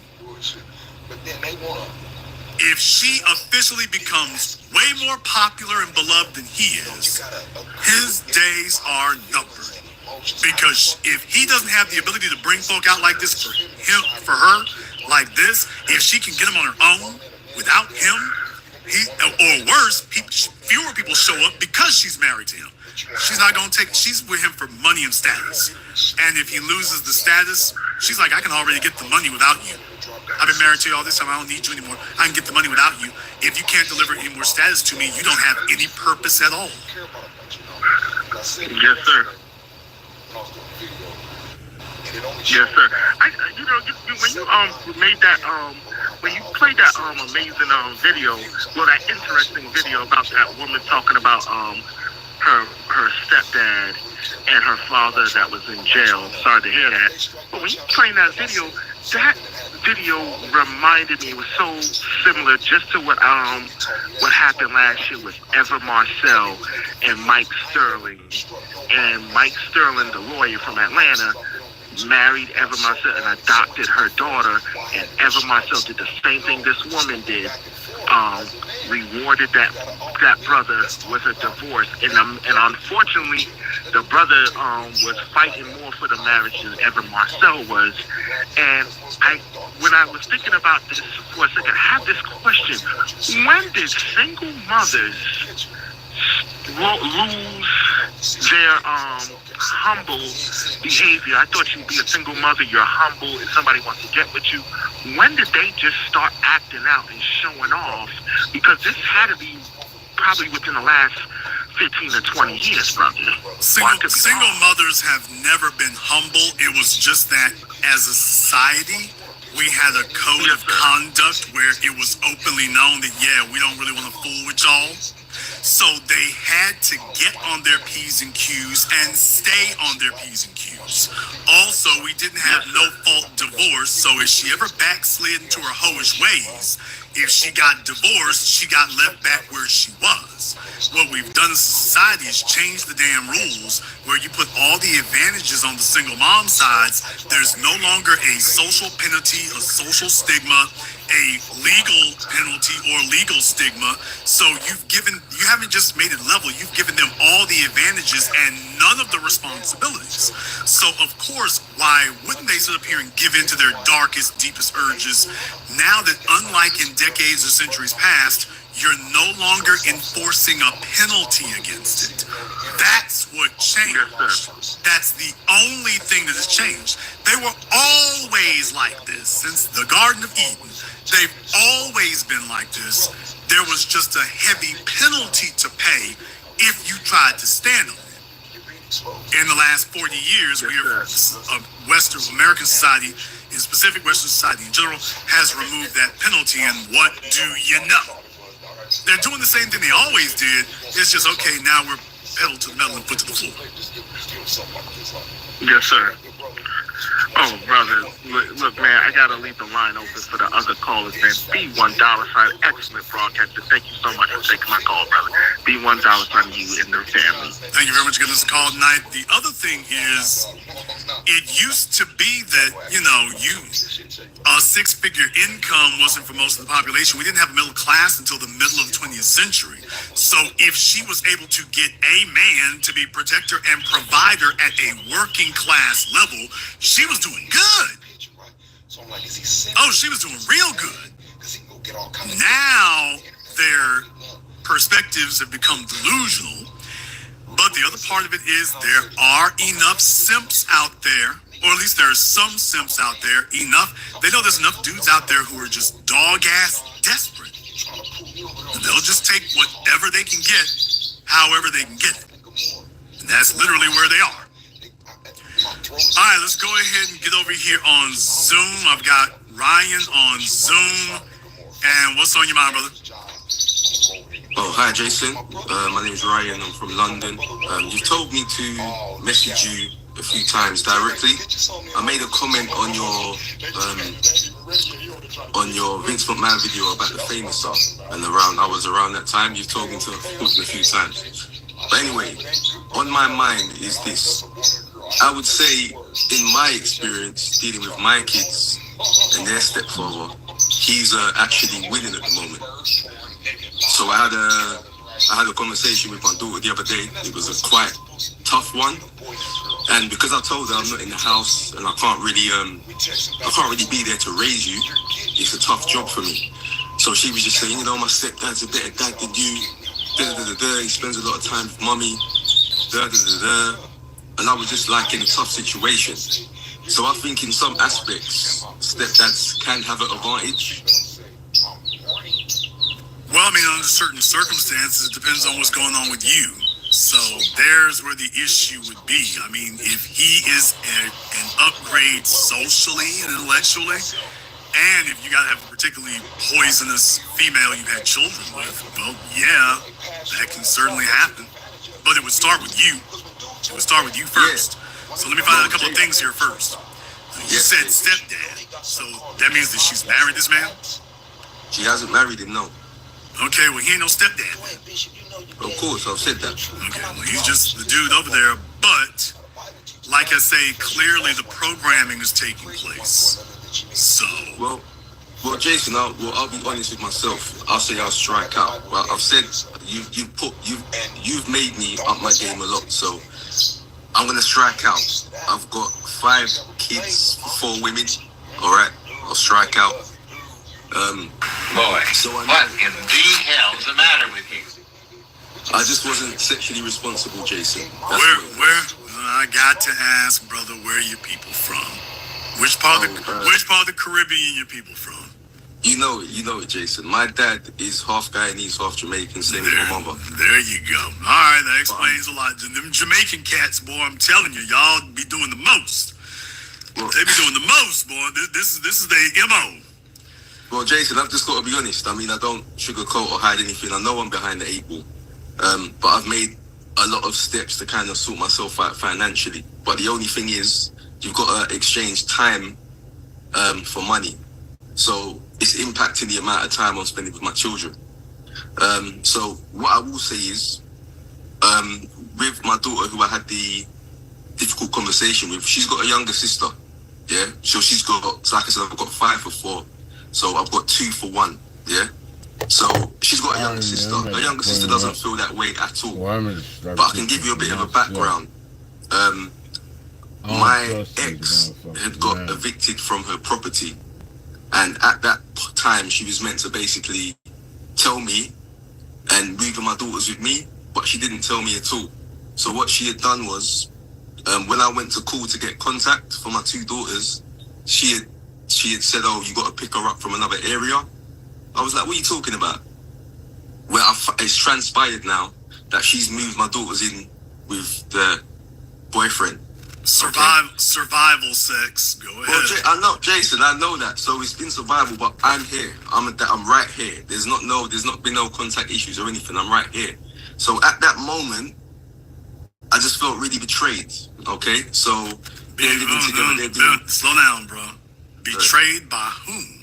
if she officially becomes way more popular and beloved than he is, his days are numbered. Because if he doesn't have the ability to bring folk out like this for her, like this, if she can get him on her own without him, or worse, fewer people show up because she's married to him. She's not going to take, she's with him for money and status. And if he loses the status, she's like, I can already get the money without you. I've been married to you all this time. I don't need you anymore. I can get the money without you. If you can't deliver any more status to me, you don't have any purpose at all. Yes, sir. Yes, sir. When you made that when you played that amazing video, well, that interesting video about that woman talking about her stepdad and her father that was in jail. Sorry to hear that. But when you played that video reminded me, it was so similar just to what happened last year with Ever Marcel and Mike Sterling. And Mike Sterling, the lawyer from Atlanta, married Ever Marcel and adopted her daughter, and Ever Marcel did the same thing this woman did. Rewarded that brother with a divorce, and unfortunately, the brother was fighting more for the marriage than Ever Marcel was. And when I was thinking about this for a second, I had this question: when did single mothers lose their humble behavior? I thought you'd be a single mother, you're humble, and somebody wants to get with you. When did they just start acting out and showing off? Because this had to be probably within the last 15 to 20 years, brother. Single mothers have never been humble. It was just that as a society, we had a code of conduct where it was openly known that, yeah, we don't really want to fool with y'all. So they had to get on their P's and Q's and stay on their P's and Q's. Also, we didn't have no-fault divorce, so if she ever backslid into her hoish ways, if she got divorced, she got left back where she was. What we've done as a society is change the damn rules where you put all the advantages on the single mom sides. There's no longer a social penalty, a social stigma, a legal penalty or legal stigma. So you haven't just made it level, you've given them all the advantages and none of the responsibilities. So of course, why wouldn't they sit up here and give in to their darkest, deepest urges now that, unlike in decades or centuries past, you're no longer enforcing a penalty against it? That's what changed. That's the only thing that has changed. They were always like this since the Garden of Eden. They've always been like this. There was just a heavy penalty to pay if you tried to stand on it. In the last 40 years, Western American society, in specific Western society in general, has removed that penalty. And what do you know? They're doing the same thing they always did. It's just, okay, now we're pedal to the metal and foot to the floor. Yes, sir. Oh, brother, look, man, I gotta leave the line open for the other callers, man. B1 $, excellent broadcaster. Thank you so much for taking my call, brother. B1 $, you and their family. Thank you very much for giving us a call tonight. The other thing is, it used to be that, a six-figure income wasn't for most of the population. We didn't have a middle class until the middle of the 20th century. So if she was able to get a man to be protector and provider at a working class level, she was doing good. Oh, she was doing real good. Now their perspectives have become delusional. But the other part of it is there are enough simps out there, or at least there are some simps out there, enough. They know there's enough dudes out there who are just dog-ass desperate. And they'll just take whatever they can get, however they can get it. And that's literally where they are. All right, let's go ahead and get over here on Zoom. I've got Ryan on Zoom. And what's on your mind, brother? Oh, hi, Jason. My name is Ryan. I'm from London. You've told me to message you a few times directly. I made a comment on your Vince McMahon video about the famous song, and I was around that time. You've told me to post it a few times. But anyway, on my mind is this. I would say, in my experience dealing with my kids and their stepfather, he's actually winning at the moment. So I had a conversation with my daughter the other day. It was a quite tough one, and because I told her I'm not in the house and I can't really be there to raise you, it's a tough job for me. So she was just saying, my stepdad's a better dad than you. He spends a lot of time with mummy. And I was just like in a tough situation. So I think in some aspects, stepdads can have an advantage. Well, under certain circumstances, it depends on what's going on with you. So there's where the issue would be. If he is an upgrade socially and intellectually, and if you got to have a particularly poisonous female you've had children with, well, yeah, that can certainly happen. But it would start with you. It would start with you first. Yeah. So let me find out a couple of things here first. You said stepdad. So that means that she's married this man? She hasn't married him, no. Okay, well, he ain't no stepdad. Of course, I've said that. Okay, well, he's just the dude over there. But, like like I say, clearly the programming is taking place. So, well, Jason, I'll be honest with myself. I'll say I'll strike out. Well, I've said you've made me up my game a lot, so I'm gonna strike out. I've got 5 kids, 4 women. All right, I'll strike out. Boy, so what in the hell's the matter with you? I just wasn't sexually responsible, Jason. where? I got to ask, brother, where are your people from? Which part of the Caribbean your people from? You know it, Jason. My dad is half Guyanese, half Jamaican, same as my mother. There you go. All right, that explains a lot. Them Jamaican cats, boy, I'm telling you, y'all be doing the most. They be doing the most, boy. This is their MO. Well, Jason, I've just got to be honest. I mean, I don't sugarcoat or hide anything. I know I'm behind the 8 ball. But I've made a lot of steps to kind of sort myself out financially. But the only thing is, you've got to exchange time for money. So it's impacting the amount of time I'm spending with my children. So what I will say is, with my daughter, who I had the difficult conversation with, she's got a younger sister. Yeah. So she's got, so like I said, I've got 5 for 4. So I've got 2 for 1. Yeah. So she's got a younger sister. Her younger sister doesn't feel that way at all. But I can give you a bit of a background. My ex had got evicted from her property, and at that time she was meant to basically tell me and move my daughters with me, but she didn't tell me at all. So what she had done was, when I went to call to get contact for my 2 daughters, she had said, "Oh, you got to pick her up from another area." I was like, "What are you talking about?" Well, it's transpired now that she's moved my daughters in with the boyfriend. Survival sex. Go ahead. Well, I know, Jason. I know that. So it's been survival, but I'm here. I'm right here. There's not been no contact issues or anything. I'm right here. So at that moment, I just felt really betrayed. Okay, so they're living together. Slow down, bro. Betrayed by whom?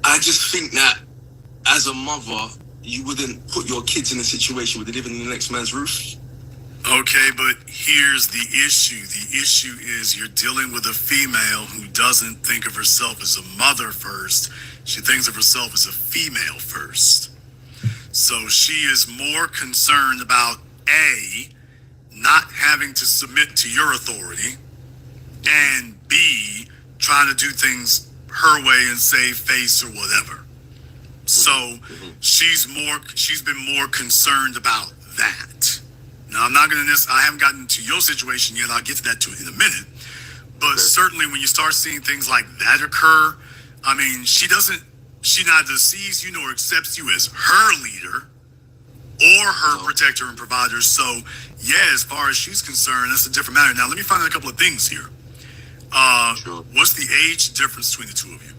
I just think that as a mother, you wouldn't put your kids in a situation where they're living in the next man's roof. Okay, but here's the issue. The issue is you're dealing with a female who doesn't think of herself as a mother first. She thinks of herself as a female first. So she is more concerned about A, not having to submit to your authority, and B, trying to do things her way and save face or whatever. So she's been more concerned about that. Now, I haven't gotten to your situation yet. I'll get to that in a minute. But certainly when you start seeing things like that occur, I mean, she neither sees you nor accepts you as her leader or her protector and provider. So, yeah, as far as she's concerned, that's a different matter. Now, let me find out a couple of things here. What's the age difference between the 2 of you?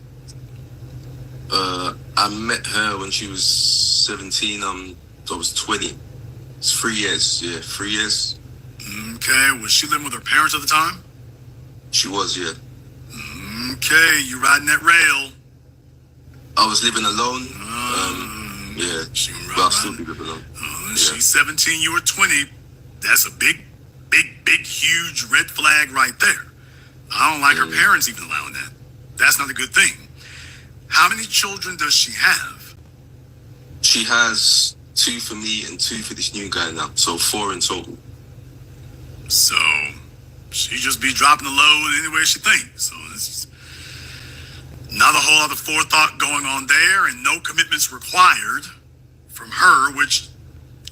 I met her when she was 17. I was 20. It's 3 years. Yeah, 3 years. Okay. Was she living with her parents at the time? She was, yeah. Okay. You riding that rail? I was living alone. Yeah. But I'll still be living alone. She's 17. You were 20. That's a big, huge red flag right there. I don't like her parents even allowing that. That's not a good thing. How many children does she have? She has 2 for me and 2 for this new guy now. So 4 in total. So she just be dropping the load any way she thinks. So it's not a whole lot of forethought going on there, and no commitments required from her, which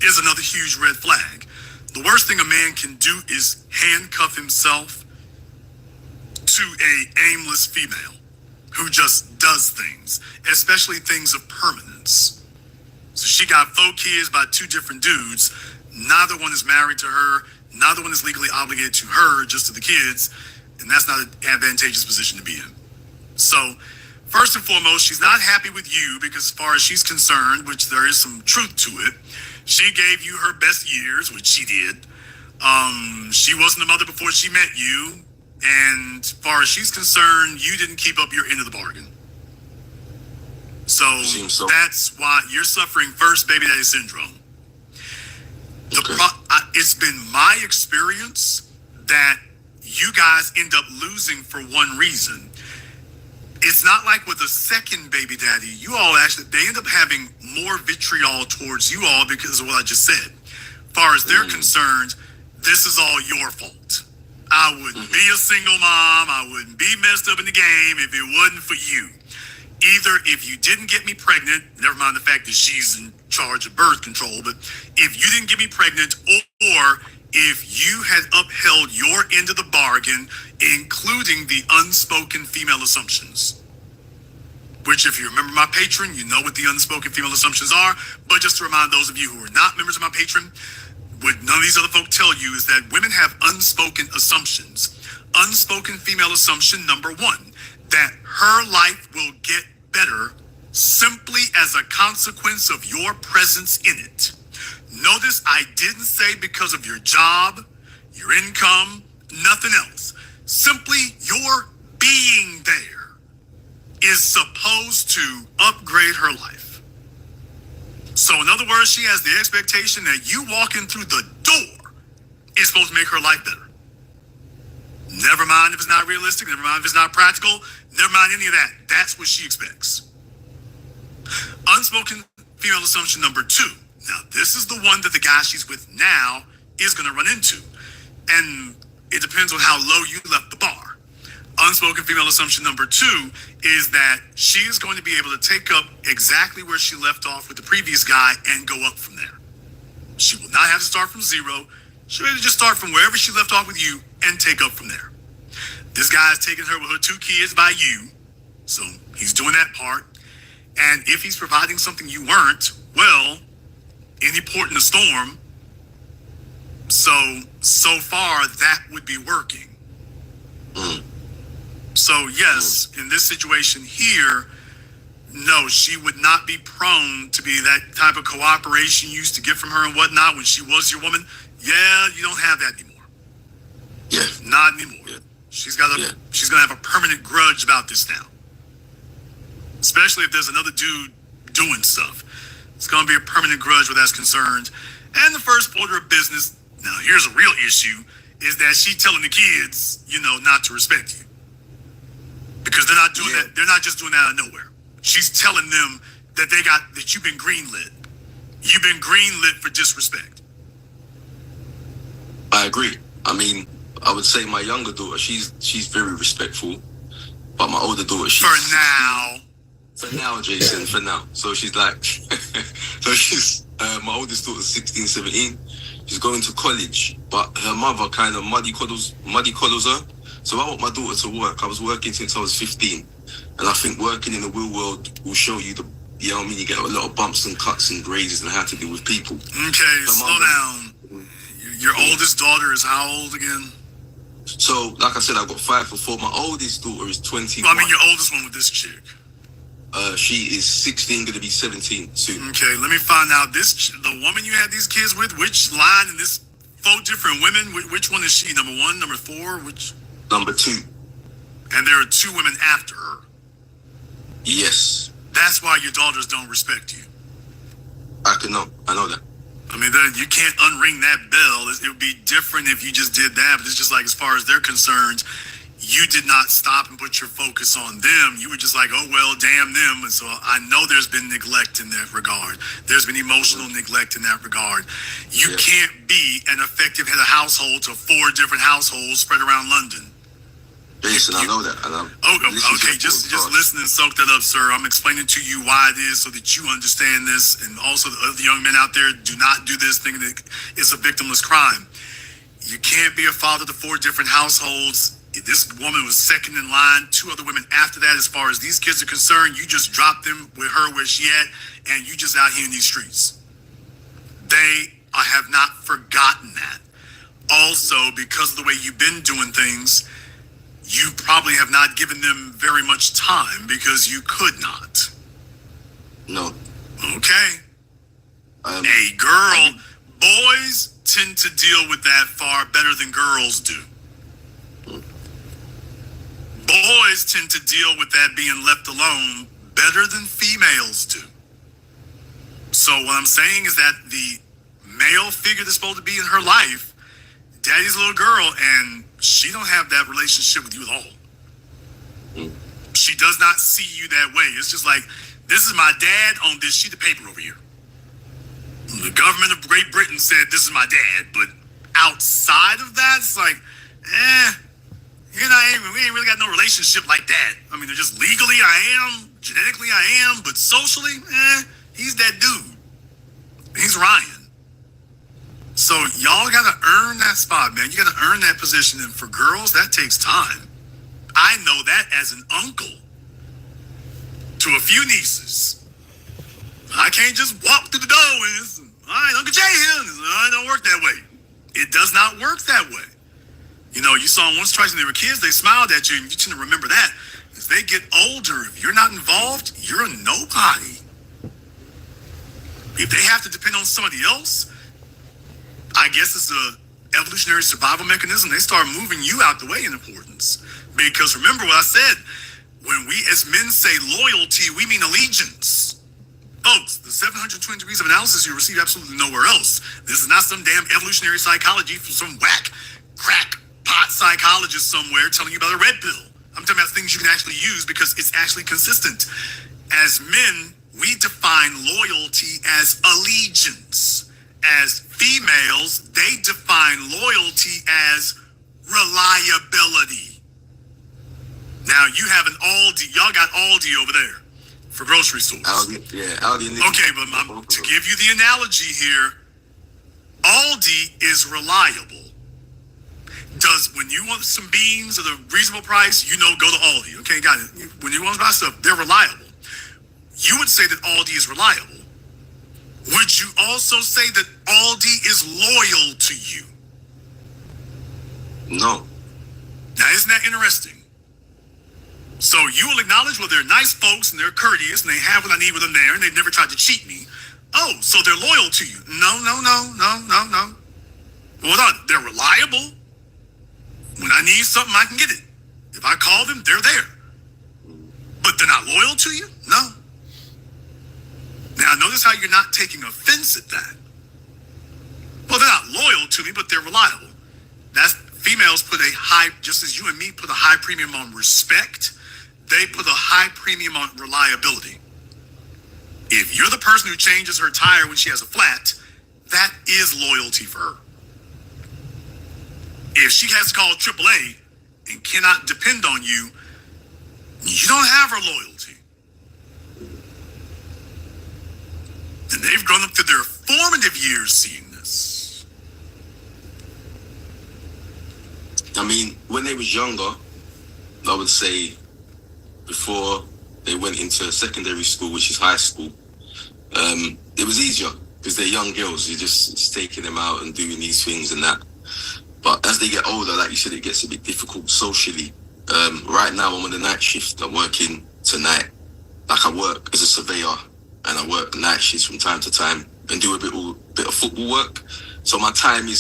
is another huge red flag. The worst thing a man can do is handcuff himself to a aimless female who just does things, especially things of permanence. So she got 4 kids by 2 different dudes. Neither one is married to her. Neither one is legally obligated to her, just to the kids. And that's not an advantageous position to be in. So first and foremost, she's not happy with you because as far as she's concerned, which there is some truth to it, she gave you her best years, which she did. She wasn't a mother before she met you. And as far as she's concerned, you didn't keep up your end of the bargain. So that's why you're suffering first baby daddy syndrome. It's been my experience that you guys end up losing for one reason. It's not like with a second baby daddy, you all actually, they end up having more vitriol towards you all because of what I just said. As far as they're concerned, this is all your fault. I wouldn't be a single mom. I wouldn't be messed up in the game if it wasn't for you. Either if you didn't get me pregnant, never mind the fact that she's in charge of birth control, but if you didn't get me pregnant, or if you had upheld your end of the bargain, including the unspoken female assumptions. Which, if you remember my Patreon, you know what the unspoken female assumptions are. But just to remind those of you who are not members of my Patreon, what none of these other folk tell you is that women have unspoken assumptions. Unspoken female assumption number one, that her life will get better simply as a consequence of your presence in it. Notice I didn't say because of your job, your income, nothing else. Simply your being there is supposed to upgrade her life. So in other words, she has the expectation that you walking through the door is supposed to make her life better. Never mind if it's not realistic, never mind if it's not practical, never mind any of that. That's what she expects. Unspoken female assumption number two. Now, this is the one that the guy she's with now is going to run into. And it depends on how low you left the bar. Unspoken female assumption number two is that she is going to be able to take up exactly where she left off with the previous guy and go up from there. She will not have to start from zero. She'll just start from wherever she left off with you and take up from there. This guy is taking her with her 2 kids by you. So he's doing that part. And if he's providing something you weren't, well, any port in the storm. So far that would be working. So yes, in this situation here, no, she would not be prone to be that type of cooperation you used to get from her and whatnot when she was your woman. Yeah, you don't have that anymore. Yeah. Not anymore. Yeah. She's gonna have a permanent grudge about this now. Especially if there's another dude doing stuff. It's gonna be a permanent grudge where that's concerned. And the first order of business, now here's a real issue, is that she telling the kids, not to respect you. Because they're not doing that, they're not just doing that out of nowhere. She's telling them that you've been greenlit. You've been greenlit for disrespect. I agree. I mean, I would say my younger daughter, she's very respectful, but my older daughter, she's for now. For now, Jason, for now. So she's like, my oldest daughter's 16, 17. She's going to college, but her mother kind of muddy coddles her. So I want my daughter to work. I was working since I was 15. And I think working in the real world will show you you get a lot of bumps and cuts and grazes and how to deal with people. Okay, slow down. Your oldest daughter is how old again? So, like I said, I've got 5 for 4. My oldest daughter is 21. Well, I mean, your oldest one with this chick. She is 16, going to be 17 soon. Okay, let me find out. The woman you had these kids with, which line in this 4 different women, which one is she? Number 1, number 4, which? Number 2. And there are 2 women after her. Yes. That's why your daughters don't respect you. I know that. I mean, you can't unring that bell. It would be different if you just did that, but it's just like, as far as they're concerned, you did not stop and put your focus on them. You were just like, oh, well, damn them. And so I know there's been neglect in that regard. There's been emotional neglect in that regard. You can't be an effective head of household to 4 different households spread around London. Jason, I know that. Okay, just listen and soak that up, sir. I'm explaining to you why it is so that you understand this. And also the other young men out there, do not do this thinking that it's a victimless crime. You can't be a father to 4 different households. This woman was second in line, 2 other women after that. As far as these kids are concerned, you just dropped them with her where she at, and you just out here in these streets. They have not forgotten that. Also, because of the way you've been doing things, you probably have not given them very much time because you could not. No. Okay. Boys tend to deal with that far better than girls do. Boys tend to deal with that being left alone better than females do. So what I'm saying is that the male figure that's supposed to be in her life daddy's little girl, and she don't have that relationship with you at all. She does not see you that way. It's just like, this is my dad on this sheet of paper over here. The government of Great Britain said this is my dad, but outside of that, it's like, we ain't really got no relationship like that. I mean, they're just legally I am, genetically I am, but socially, he's that dude. He's Ryan. So y'all gotta earn that spot, man. You gotta earn that position, and for girls, that takes time. I know that as an uncle to a few nieces. I can't just walk through the door and it's, all right, Uncle Jay here. It don't work that way. It does not work that way. You know, you saw them once, twice when they were kids, they smiled at you, and you tend to remember that. As they get older, if you're not involved, you're a nobody. If they have to depend on somebody else, I guess it's a evolutionary survival mechanism. They start moving you out the way in importance. Because remember what I said, when we as men say loyalty, we mean allegiance. Folks, the 720 degrees of analysis you receive absolutely nowhere else. This is not some damn evolutionary psychology from some whack, crack, pot psychologist somewhere telling you about a red pill. I'm talking about things you can actually use because it's actually consistent. As men, we define loyalty as allegiance. As females, they define loyalty as reliability. Now, you have an Aldi. Y'all got Aldi over there for grocery stores. Aldi. Okay, but to give you the analogy here, Aldi is reliable. When you want some beans at a reasonable price, go to Aldi. Okay, got it. When you want to buy stuff, they're reliable. You would say that Aldi is reliable. Would you also say that Aldi is loyal to you? No. Now, isn't that interesting? So you will acknowledge, well, they're nice folks and they're courteous and they have what I need with them there and they've never tried to cheat me. Oh, so they're loyal to you. No. Well, they're reliable. When I need something, I can get it. If I call them, they're there. But they're not loyal to you? No. Now, notice how you're not taking offense at that. Well, they're not loyal to me, but they're reliable. Females put just as you and me put a high premium on respect, they put a high premium on reliability. If you're the person who changes her tire when she has a flat, that is loyalty for her. If she has to call AAA and cannot depend on you, you don't have her loyalty. And they've grown up through their formative years seeing this. I mean, when they was younger, I would say before they went into secondary school, which is high school, it was easier because they're young girls. You're just taking them out and doing these things and that. But as they get older, like you said, it gets a bit difficult socially. Right now, I'm on the night shift. I'm working tonight. Like, I work as a surveyor and I work night shifts from time to time and do a bit of football work. So my time is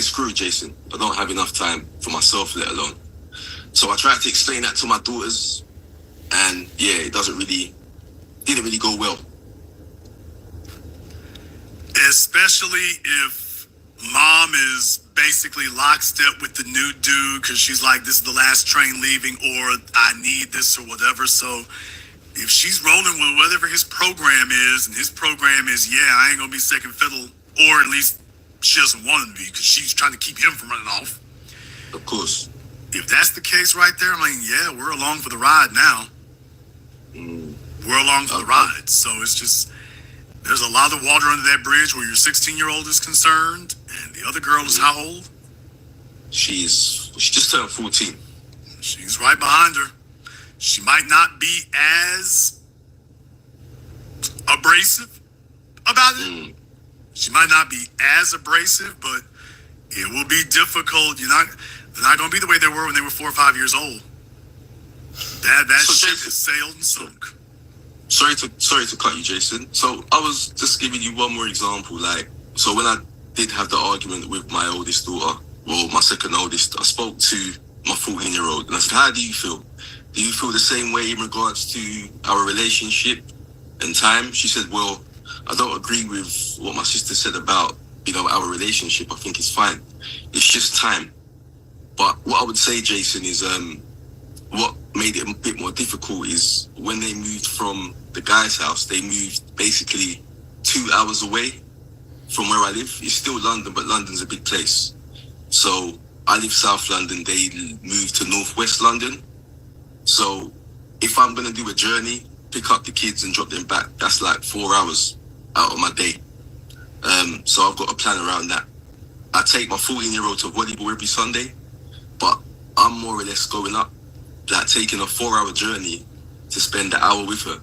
screwed, Jason. I don't have enough time for myself, let alone. So I tried to explain that to my daughters, and it didn't really go well. Especially if mom is basically lockstep with the new dude because she's like, this is the last train leaving, or I need this or whatever. So if she's rolling with whatever his program is, and his program is, I ain't gonna be second fiddle, or at least she doesn't want him to be because she's trying to keep him from running off. Of course. If that's the case right there, I'm like, we're along for the ride now. We're along for the ride. So it's just, there's a lot of water under that bridge where your 16-year-old is concerned, and the other girl is how old? She just turned 14. She's right behind her. She might not be as abrasive about it. She might not be as abrasive, but it will be difficult. They're not going to be the way they were when they were 4 or 5 years old. That ship is sailed and sunk. Sorry to cut you, Jason. So I was just giving you one more example. So when I did have the argument with my oldest daughter, well, my second oldest, I spoke to my 14-year-old and I said, how do you feel? Do you feel the same way in regards to our relationship and time? She said, well, I don't agree with what my sister said about our relationship, I think it's fine. It's just time. But what I would say, Jason, is what made it a bit more difficult is when they moved from the guy's house, they moved basically 2 hours away from where I live. It's still London, but London's a big place. So I live South London, they moved to Northwest London. So if I'm going to do a journey, pick up the kids and drop them back, that's like 4 hours out of my day. So I've got a plan around that. I take my 14-year-old to volleyball every Sunday, but I'm more or less going up, like taking a 4-hour journey to spend an hour with her.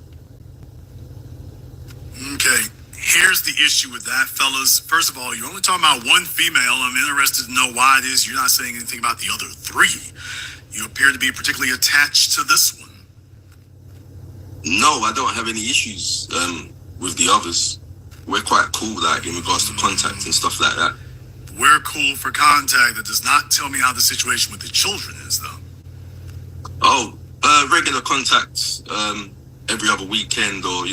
Okay, here's the issue with that, fellas. First of all, you're only talking about one female. I'm interested to know why it is you're not saying anything about the other 3. You appear to be particularly attached to this one. No, I don't have any issues with the others. We're quite cool, like, in regards to contact and stuff like that. We're cool for contact. That does not tell me how the situation with the children is, though. Oh, regular contacts every other weekend, or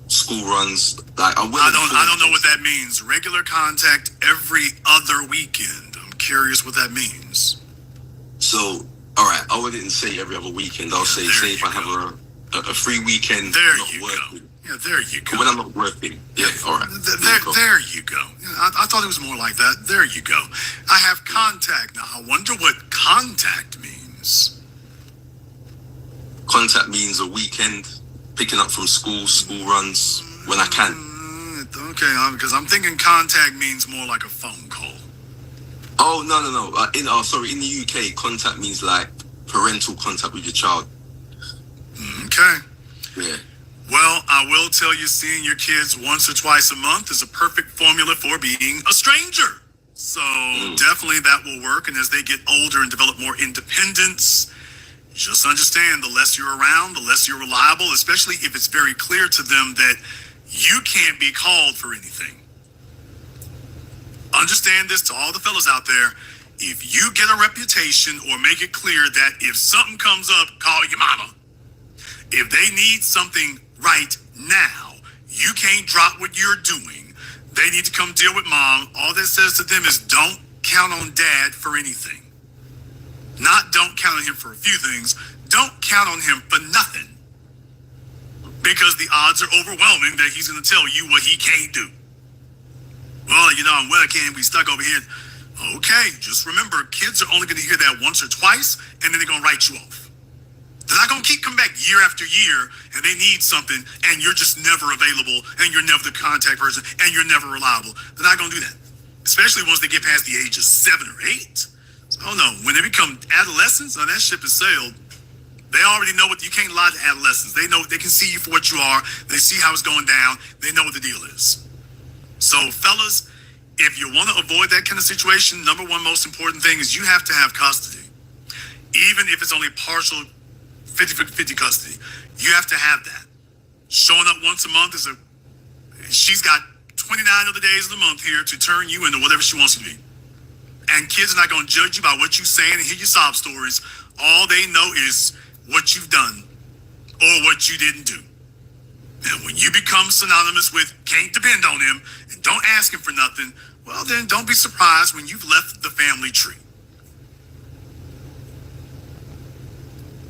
school runs. Like I don't know what that means. Regular contact every other weekend. I'm curious what that means. So, all right, I wouldn't say every other weekend. I'll say if I have a free weekend, there not you working. go. Yeah, there you go. When I'm not working, yeah, all right. There you go. I thought it was more like that. There you go. I have contact. Now, I wonder what contact means. Contact means a weekend, picking up from school runs when I can. Okay, because I'm thinking contact means more like a phone call. Oh, no. In the UK, contact means like parental contact with your child. Okay. Yeah. Well, I will tell you, seeing your kids once or twice a month is a perfect formula for being a stranger. So definitely that will work. And as they get older and develop more independence, just understand the less you're around, the less you're reliable, especially if it's very clear to them that you can't be called for anything. Understand this to all the fellas out there. If you get a reputation or make it clear that if something comes up, call your mama. If they need something right now, you can't drop what you're doing. They need to come deal with mom. All that says to them is don't count on dad for anything. Not don't count on him for a few things. Don't count on him for nothing. Because the odds are overwhelming that he's going to tell you what he can't do. Well, I'm can't be stuck over here. Okay, just remember, kids are only going to hear that once or twice, and then they're going to write you off. They're not going to keep coming back year after year, and they need something, and you're just never available, and you're never the contact person, and you're never reliable. They're not going to do that, especially once they get past the age of 7 or 8. Oh no, when they become adolescents, that ship has sailed. They already know you can't lie to adolescents. They know, they can see you for what you are. They see how it's going down. They know what the deal is. So fellas, if you want to avoid that kind of situation, number one most important thing is you have to have custody. Even if it's only partial 50-50 custody, you have to have that. Showing up once a month she's got 29 other days of the month here to turn you into whatever she wants you to be. And kids are not going to judge you by what you're saying and hear your sob stories. All they know is what you've done or what you didn't do. And when you become synonymous with can't depend on him and don't ask him for nothing, well then don't be surprised when you've left the family tree.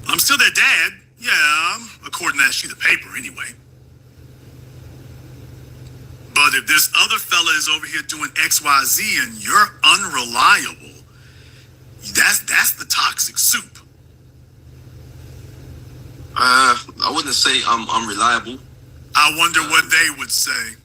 I'm still their dad. Yeah, according to that sheet of paper anyway. But if this other fella is over here doing XYZ and you're unreliable, that's the toxic soup. I wouldn't say I'm unreliable. I wonder what they would say.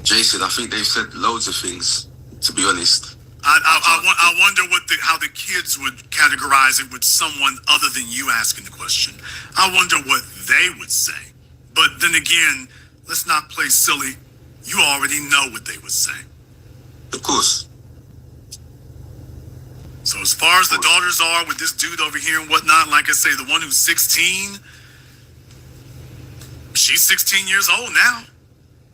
Jason, I think they've said loads of things, to be honest. I wonder how the kids would categorize it with someone other than you asking the question. I wonder what they would say. But then again, let's not play silly. You already know what they would say. Of course. So as far as the daughters are with this dude over here and whatnot, like I say, the one who's 16, she's 16 years old now.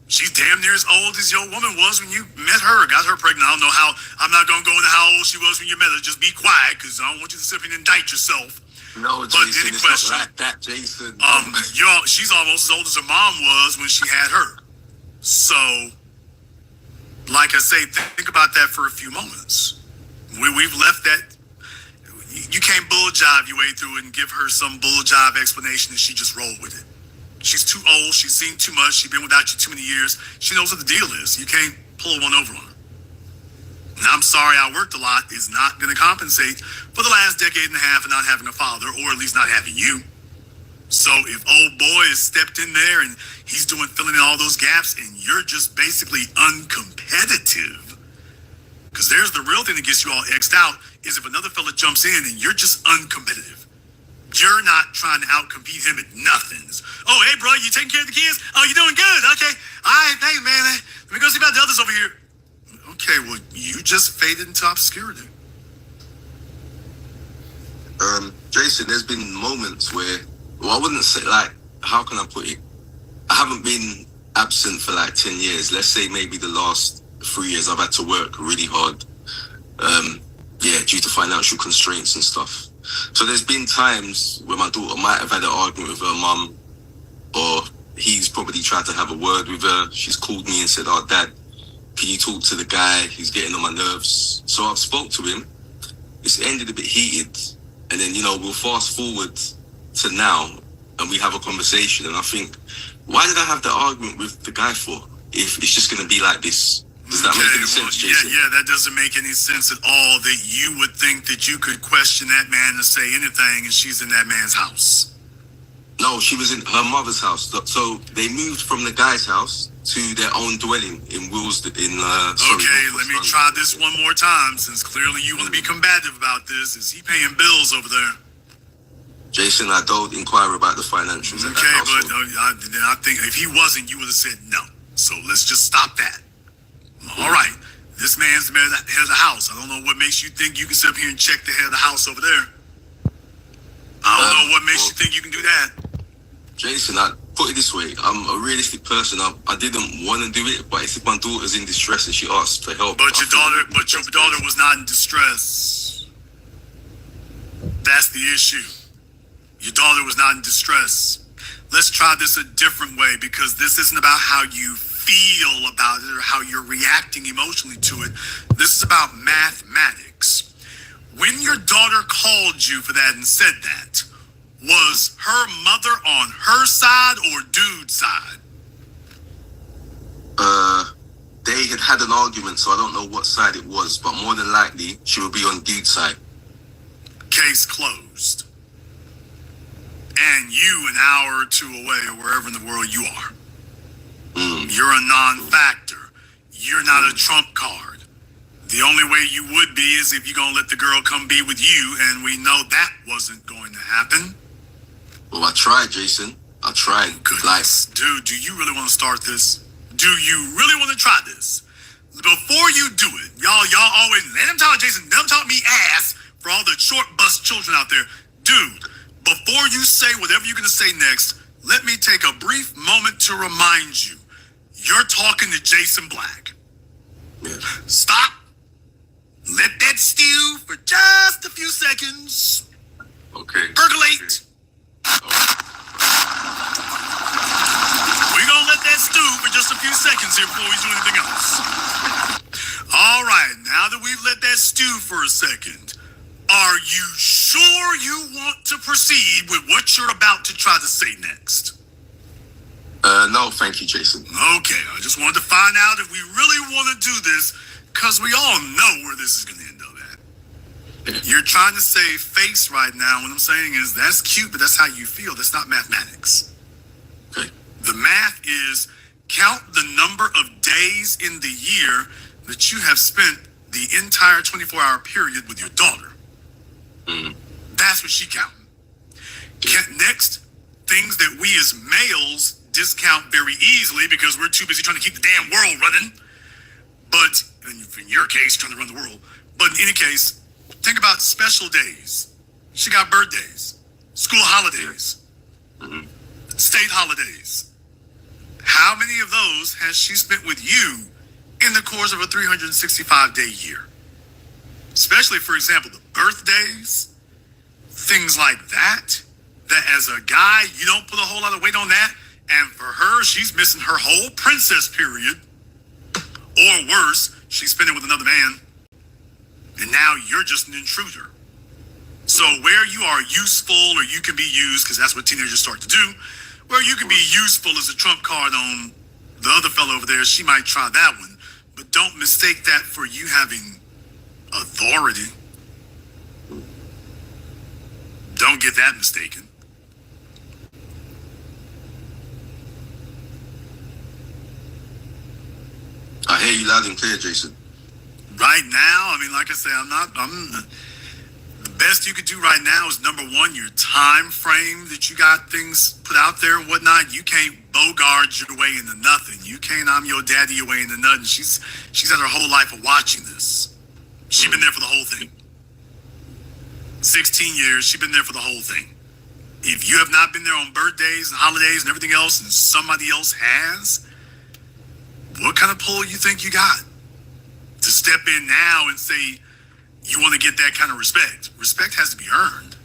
She's damn near as old as your woman was when you met her, got her pregnant. I don't know how, I'm not going to go into how old she was when you met her. Just be quiet, because I don't want you to sit up and indict yourself. No, Jason, it's not like that, Jason. She's almost as old as her mom was when she had her. So, Like I say, think about that for a few moments. We've left that. You can't bull jive your way through it and give her some bull jive explanation and she just roll with it. She's too old. She's seen too much. She's been without you too many years. She knows what the deal is. You can't pull one over on her. And I'm sorry I worked a lot is not going to compensate for the last decade and a half of not having a father, or at least not having you. So if old boy has stepped in there and he's filling in all those gaps and you're just basically uncompetitive, because there's the real thing that gets you all X'd out, is if another fella jumps in and you're just uncompetitive. You're not trying to outcompete him at nothing. Oh, hey, bro, you taking care of the kids? Oh, you doing good? Okay. All right, hey, man, let me go see about the others over here. Okay, well, you just faded into obscurity. Jason, there's been moments where, well, I wouldn't say, like, how can I put it? I haven't been absent for like 10 years. Let's say maybe the last 3 years I've had to work really hard. Due to financial constraints and stuff. So there's been times where my daughter might have had an argument with her mum, or he's probably tried to have a word with her. She's called me and said, "Oh, Dad, can you talk to the guy? He's getting on my nerves." So I've spoke to him. It's ended a bit heated. And then, we'll fast forward to now and we have a conversation. And I think, why did I have the argument with the guy for if it's just going to be like this? Does that make any sense, Jason? Yeah, that doesn't make any sense at all, that you would think that you could question that man to say anything and she's in that man's house. No, she was in her mother's house. So they moved from the guy's house to their own dwelling in Willesden. Okay, let me try this one more time, since clearly you want to be combative about this. Is he paying bills over there? Jason, I don't inquire about the financials. Okay, but I think if he wasn't, you would have said no. So let's just stop that. All right, this man's the head of the house. I don't know what makes you think you can sit up here and check the head of the house over there. I don't know what makes you think you can do that. Jason, I put it this way. I'm a realistic person. I didn't want to do it, but if my daughter's in distress and she asks for help. But your daughter was not in distress. That's the issue. Your daughter was not in distress. Let's try this a different way, because this isn't about how you feel about it or how you're reacting emotionally to it. This is about mathematics. When your daughter called you for that and said that, was her mother on her side or dude's side? They had an argument, so I don't know what side it was, but more than likely she will be on dude's side. Case closed. And you an hour or two away, or wherever in the world you are. You're a non-factor. You're not a trump card. The only way you would be is if you're going to let the girl come be with you, and we know that wasn't going to happen. Well, I tried, Jason. I tried. Goodness. Dude, do you really want to start this? Do you really want to try this? Before you do it, y'all always, let him talk, Jason, let him talk me ass, for all the short bus children out there. Dude, before you say whatever you're going to say next, let me take a brief moment to remind you, you're talking to Jason Black. Yeah. Stop. Let that stew for just a few seconds. Okay. Percolate. We're going to let that stew for just a few seconds here before we do anything else. All right, now that we've let that stew for a second, are you sure you want to proceed with what you're about to try to say next? No, thank you, Jason. Okay, I just wanted to find out if we really want to do this, because we all know where this is going to end up at. Yeah. You're trying to save face right now. What I'm saying is, that's cute, but that's how you feel. That's not mathematics. Okay. The math is count the number of days in the year that you have spent the entire 24-hour period with your daughter. That's what she counting. Next, things that we as males discount very easily because we're too busy trying to keep the damn world running. But in your case, trying to run the world. But in any case, think about special days. She got birthdays, school holidays, state holidays. How many of those has she spent with you in the course of a 365-day year? Especially, for example, the birthdays, things like that as a guy, you don't put a whole lot of weight on that. And for her, she's missing her whole princess period Or worse, she's spending with another man, and now you're just an intruder. So where you are useful, or you can be used, because that's what teenagers start to do, where you can be useful as a trump card on the other fellow over there, she might try that one. But don't mistake that for you having authority. Don't get that mistaken. I hear you loud and clear, Jason. Right now, I mean, like I say, the best you could do right now is, number one, your time frame that you got things put out there and whatnot. You can't bogart your way into nothing. You can't I'm your daddy your way into nothing. She's had her whole life of watching this. She's been there for the whole thing. 16 years, she's been there for the whole thing. If you have not been there on birthdays and holidays and everything else, and somebody else has, what kind of pull you think you got to step in now and say you want to get that kind of respect? Respect has to be earned.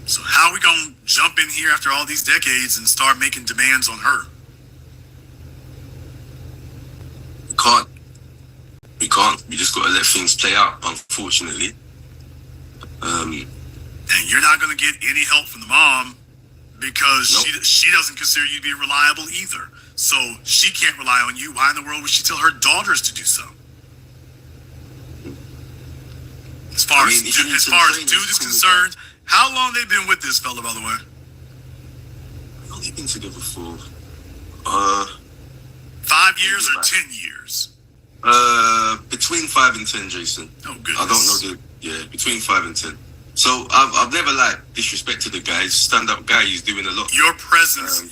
So how are we going to jump in here after all these decades and start making demands on her? We can't. We just got to let things play out, unfortunately. And you're not going to get any help from the mom, because Nope. she doesn't consider you to be reliable either. So she can't rely on you. Why in the world would she tell her daughters to do so? As far as dude is concerned, how long they been with this fella, by the way? How long they been together for? 5 years or 10 years? Between 5 and 10, Jason. Oh, goodness. I don't know between 5 and 10. So I've never disrespected the guy. He's a stand-up guy. He's doing a lot. Your presence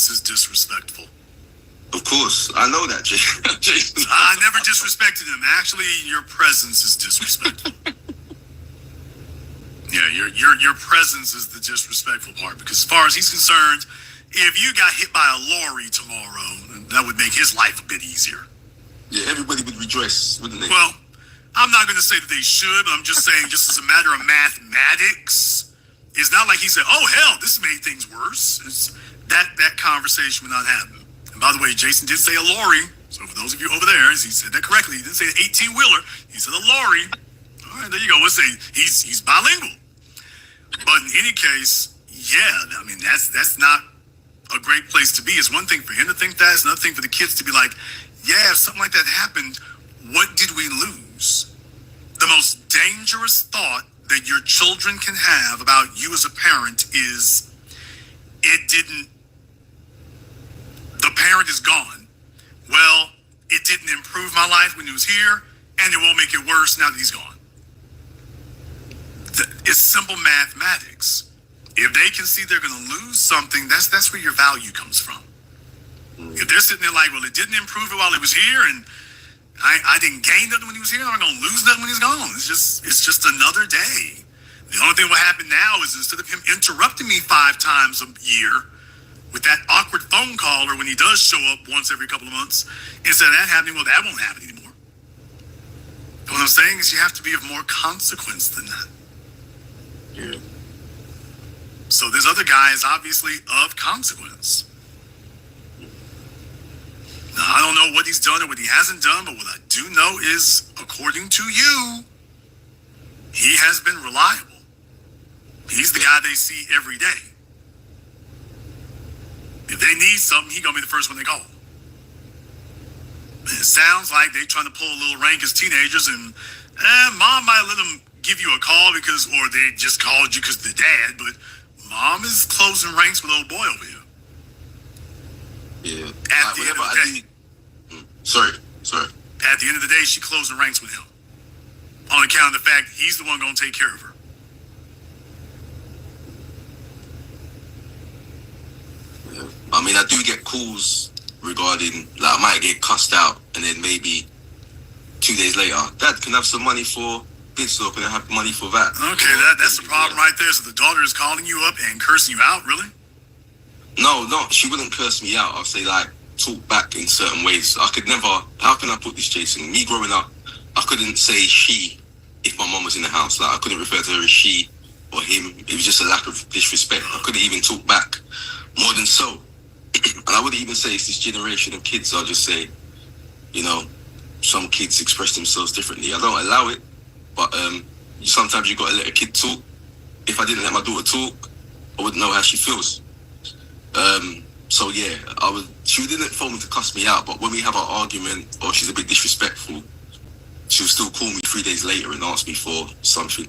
is disrespectful. Of course, I know that, Jason. I never disrespected him. Actually, your presence is disrespectful. Yeah, your presence is the disrespectful part, because as far as he's concerned, if you got hit by a lorry tomorrow, that would make his life a bit easier. Yeah, everybody would rejoice, wouldn't they? Well, I'm not going to say that they should, but I'm just saying, just as a matter of mathematics, it's not like he said, oh, hell, this made things worse. That conversation would not happen. And by the way, Jason did say a lorry. So for those of you over there, he said that correctly. He didn't say an 18-wheeler. He said a lorry. All right, there you go. Let's say he's bilingual. But in any case, yeah, I mean, that's not a great place to be. It's one thing for him to think that. It's another thing for the kids to be like, yeah, if something like that happened, what did we lose? The most dangerous thought that your children can have about you as a parent is, the parent is gone. Well, it didn't improve my life when he was here, and it won't make it worse now that he's gone. It's simple mathematics. If they can see they're going to lose something, that's where your value comes from. If they're sitting there like, well, it didn't improve it while he was here, and I didn't gain nothing when he was here, I'm not going to lose nothing when he's gone. It's just another day. The only thing what happened now is, instead of him interrupting me 5 times a year with that awkward phone call, or when he does show up once every couple of months, instead of that happening, well, that won't happen anymore. What I'm saying is, you have to be of more consequence than that. Yeah. So this other guy is obviously of consequence. Now, I don't know what he's done or what he hasn't done, but what I do know is, according to you, he has been reliable. He's the guy they see every day. If they need something, he's going to be the first one they call. And it sounds like they're trying to pull a little rank as teenagers, and mom might let them give you a call or they just called you because they're dad, but mom is closing ranks with old boy over here. Yeah. At the end of the day. Sorry. At the end of the day, she closing ranks with him. On account of the fact he's the one going to take care of her. Yeah. I mean, I do get calls regarding, I might get cussed out, and then maybe 2 days later, Dad, can I have some money for this, or can I have money for that? Okay, that's the problem right there. So the daughter is calling you up and cursing you out, really? No, she wouldn't curse me out. I'll say, talk back in certain ways. I could never, how can I put this, Jason? Me growing up, I couldn't say she if my mom was in the house. I couldn't refer to her as she or him. It was just a lack of disrespect. I couldn't even talk back. More than so, And I wouldn't even say it's this generation of kids. I'll just say, you know, some kids express themselves differently. I don't allow it, but sometimes you got to let a kid talk. If I didn't let my daughter talk, I wouldn't know how she feels. So yeah, she didn't phone me to cuss me out, but when we have our argument or she's a bit disrespectful, she'll still call me 3 days later and ask me for something.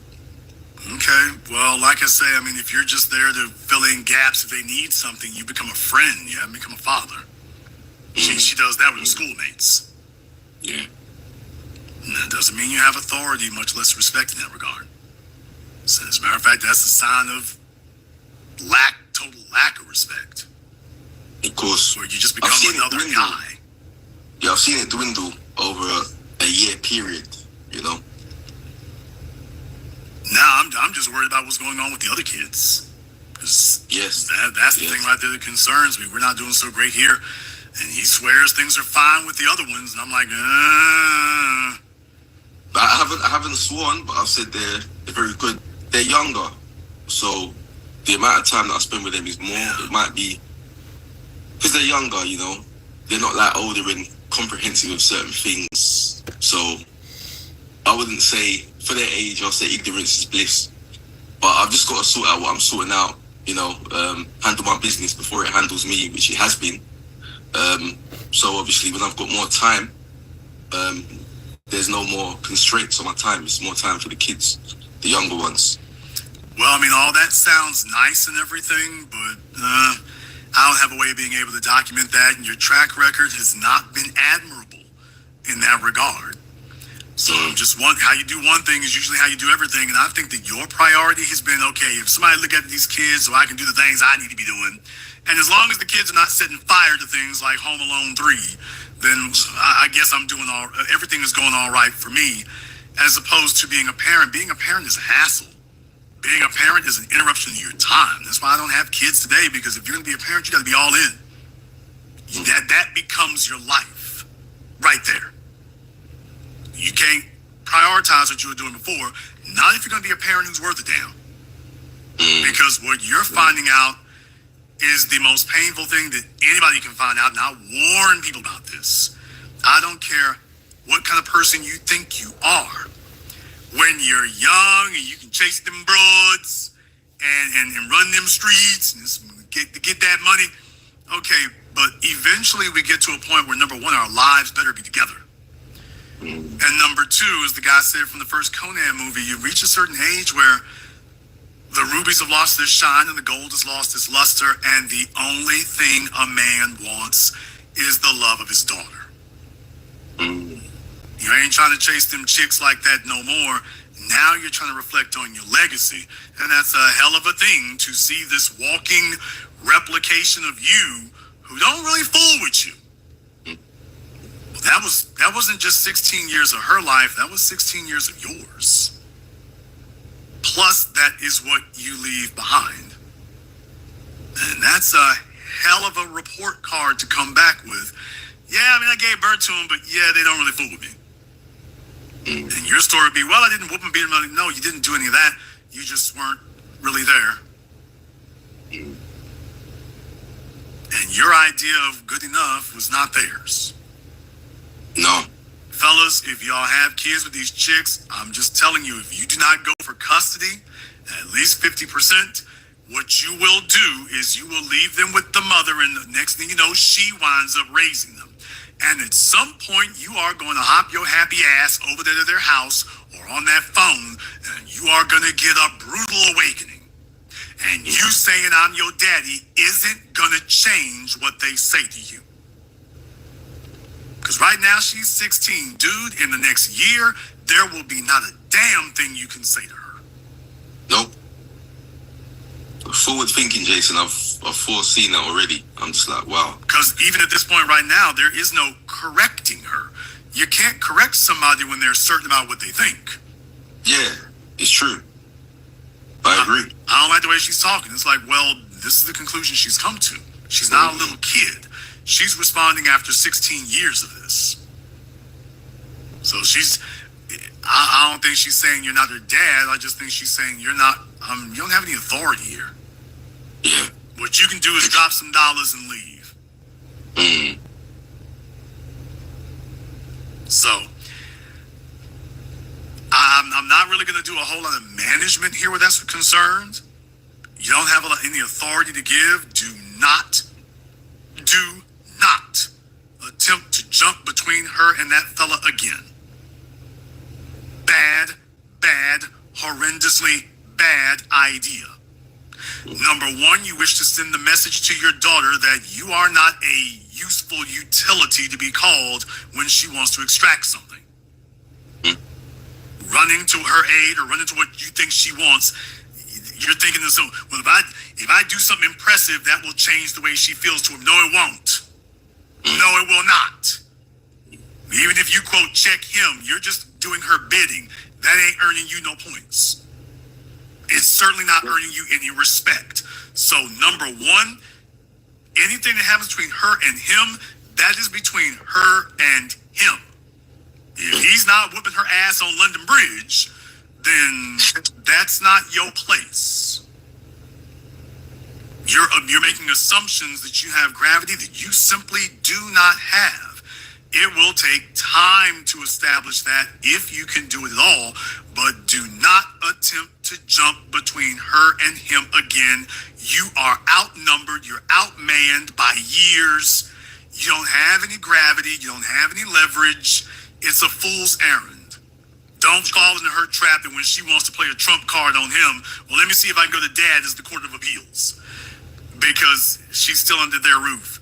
Okay, well, like I say, I mean, if you're just there to fill in gaps if they need something, you become a friend, you haven't become a father. She does that with her schoolmates. Yeah. And that doesn't mean you have authority, much less respect in that regard. So as a matter of fact, that's a sign of total lack of respect. Of course. Where you just become another guy. Yeah, I've seen it dwindle over a year period, you know. Now I'm just worried about what's going on with the other kids. Because that's the thing right there that concerns me. We're not doing so great here. And he swears things are fine with the other ones. And I'm like, I haven't sworn, but I've said they're very good. They're younger. So the amount of time that I spend with them is more. Yeah. It might be because they're younger, you know. They're not like older and comprehensive of certain things. So I wouldn't say, for their age, I'll say ignorance is bliss. But I've just got to sort out what I'm sorting out, you know, handle my business before it handles me, which it has been. So obviously when I've got more time, there's no more constraints on my time. It's more time for the kids, the younger ones. Well, I mean, all that sounds nice and everything, but I don't have a way of being able to document that, and your track record has not been admirable in that regard. So just how you do one thing is usually how you do everything, and I think that your priority has been, okay, if somebody look at these kids so I can do the things I need to be doing, and as long as the kids are not setting fire to things like Home Alone 3, then I guess I'm doing everything is going all right for me, as opposed to being a parent. Being a parent is a hassle. Being a parent is an interruption of your time. That's why I don't have kids today, because if you're going to be a parent, you got to be all in. That becomes your life right there. You can't prioritize what you were doing before, not if you're going to be a parent who's worth a damn. Because what you're finding out is the most painful thing that anybody can find out, and I warn people about this. I don't care what kind of person you think you are. When you're young and you can chase them broads and run them streets and just get that money, okay, but eventually we get to a point where, number one, our lives better be together. And number two, as the guy said from the first Conan movie, you reach a certain age where the rubies have lost their shine and the gold has lost its luster, and the only thing a man wants is the love of his daughter. You ain't trying to chase them chicks like that no more. Now you're trying to reflect on your legacy, and that's a hell of a thing to see this walking replication of you who don't really fool with you. That wasn't just 16 years of her life, that was 16 years of yours. Plus, that is what you leave behind. And that's a hell of a report card to come back with. Yeah, I mean, I gave birth to him, but yeah, they don't really fool with me. And your story would be, well, I didn't whoop him, beat him. No, you didn't do any of that. You just weren't really there. And your idea of good enough was not theirs. No. Fellas, if y'all have kids with these chicks, I'm just telling you, if you do not go for custody, at least 50%, what you will do is you will leave them with the mother, and the next thing you know, she winds up raising them. And at some point, you are going to hop your happy ass over there to their house or on that phone, and you are going to get a brutal awakening. And you saying I'm your daddy isn't going to change what they say to you. Because right now she's 16. Dude, in the next year, there will be not a damn thing you can say to her. Nope. Forward thinking, Jason. I've foreseen that already. I'm just like, wow. Because even at this point right now, there is no correcting her. You can't correct somebody when they're certain about what they think. Yeah, it's true. I agree. I don't like the way she's talking. It's like, well, this is the conclusion she's come to. She's not a little kid. She's responding after 16 years of this. So I don't think she's saying you're not her dad. I just think she's saying you don't have any authority here. Yeah. What you can do is drop some dollars and leave. Mm. So I'm not really going to do a whole lot of management here where that's concerned. You don't have any authority to give. Do not attempt to jump between her and that fella again. Bad, horrendously bad idea. Number one, you wish to send the message to your daughter that you are not a useful utility to be called when she wants to extract something. Running to her aid or running to what you think she wants, you're thinking to yourself, well, if I do something impressive, that will change the way she feels to him. No, it won't. No, it will not. Even if you, quote, check him, you're just doing her bidding. That ain't earning you no points. It's certainly not earning you any respect. So, number one, anything that happens between her and him, that is between her and him. If he's not whooping her ass on London Bridge, then that's not your place. You're making assumptions that you have gravity that you simply do not have. It will take time to establish that if you can do it at all, but do not attempt to jump between her and him again. You are outnumbered. You're outmanned by years. You don't have any gravity. You don't have any leverage. It's a fool's errand. Don't fall into her trap that when she wants to play a trump card on him, well, let me see if I can go to dad as the Court of Appeals. Because she's still under their roof.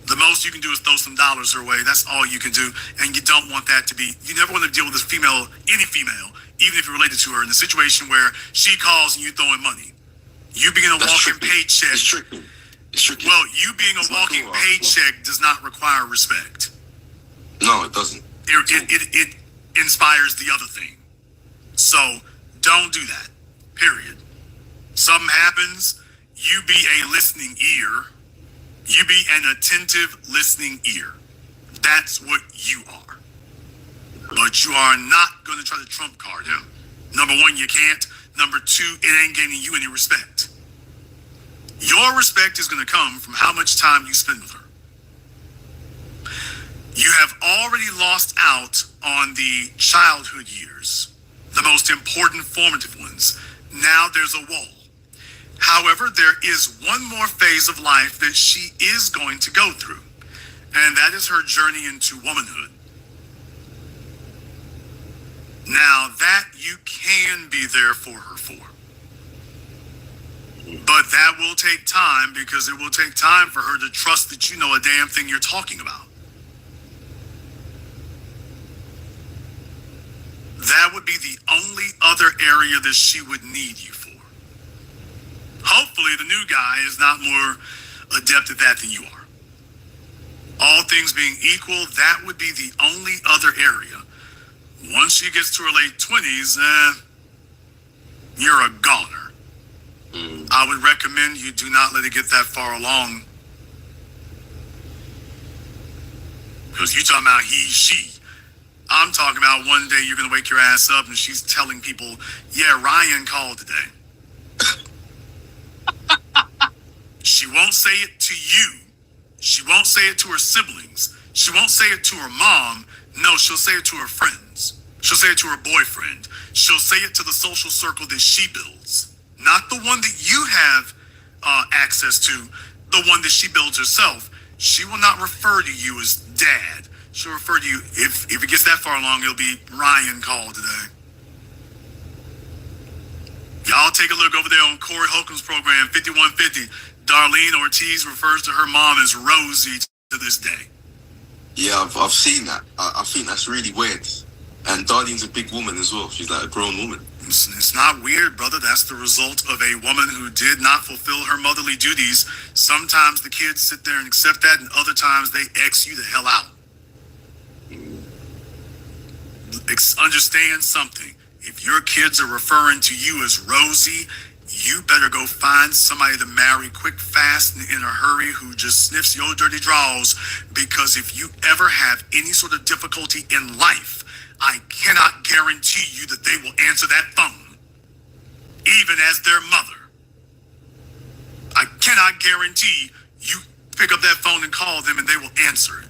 The most you can do is throw some dollars her way. That's all you can do. And you don't want that to be, you never want to deal with this female, any female, even if you're related to her, in a situation where she calls and you throwing money. You being a walking paycheck. It's tricky. It's tricky. Well, you being a walking paycheck does not require respect. No, it doesn't. It inspires the other thing. So don't do that. Period. Something happens, you be a listening ear. You be an attentive listening ear. That's what you are. But you are not going to try to trump card him. Number one, you can't. Number two, it ain't gaining you any respect. Your respect is going to come from how much time you spend with her. You have already lost out on the childhood years, the most important formative ones. Now there's a wall. However, there is one more phase of life that she is going to go through, and that is her journey into womanhood. Now, that you can be there for her for. But that will take time, because it will take time for her to trust that you know a damn thing you're talking about. That would be the only other area that she would need you for. Hopefully the new guy is not more adept at that than you are. All things being equal, that would be the only other area. Once she gets to her late 20s, you're a goner. I would recommend you do not let it get that far along. Because you're talking about he, she. I'm talking about one day you're going to wake your ass up and she's telling people, yeah, Ryan called today. She won't say it to you. She won't say it to her siblings. She won't say it to her mom. No, she'll say it to her friends. She'll say it to her boyfriend. She'll say it to the social circle that she builds. Not the one that you have access to, the one that she builds herself. She will not refer to you as dad. She'll refer to you, if it gets that far along, it'll be Ryan called today. Y'all take a look over there on Corey Holcomb's program, 5150. Darlene Ortiz refers to her mom as Rosie to this day. Yeah, I've seen that. I think that's really weird. And Darlene's a big woman as well. She's like a grown woman. It's not weird, brother. That's the result of a woman who did not fulfill her motherly duties. Sometimes the kids sit there and accept that, and other times they X you the hell out. Understand something. If your kids are referring to you as Rosie, you better go find somebody to marry quick, fast, and in a hurry who just sniffs your dirty draws, because if you ever have any sort of difficulty in life, I cannot guarantee you that they will answer that phone, even as their mother. I cannot guarantee you pick up that phone and call them, and they will answer it.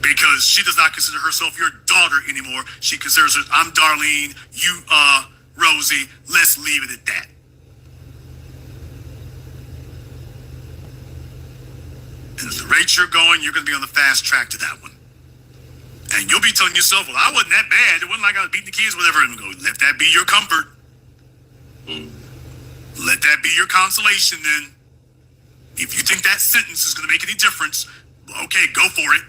Because she does not consider herself your daughter anymore. She considers her, I'm Darlene, you, Rosie, let's leave it at that. And at the rate you're going, you're going to be on the fast track to that one. And you'll be telling yourself, well, I wasn't that bad. It wasn't like I was beating the kids, whatever. And go, let that be your comfort. Let that be your consolation then. If you think that sentence is going to make any difference, okay, go for it.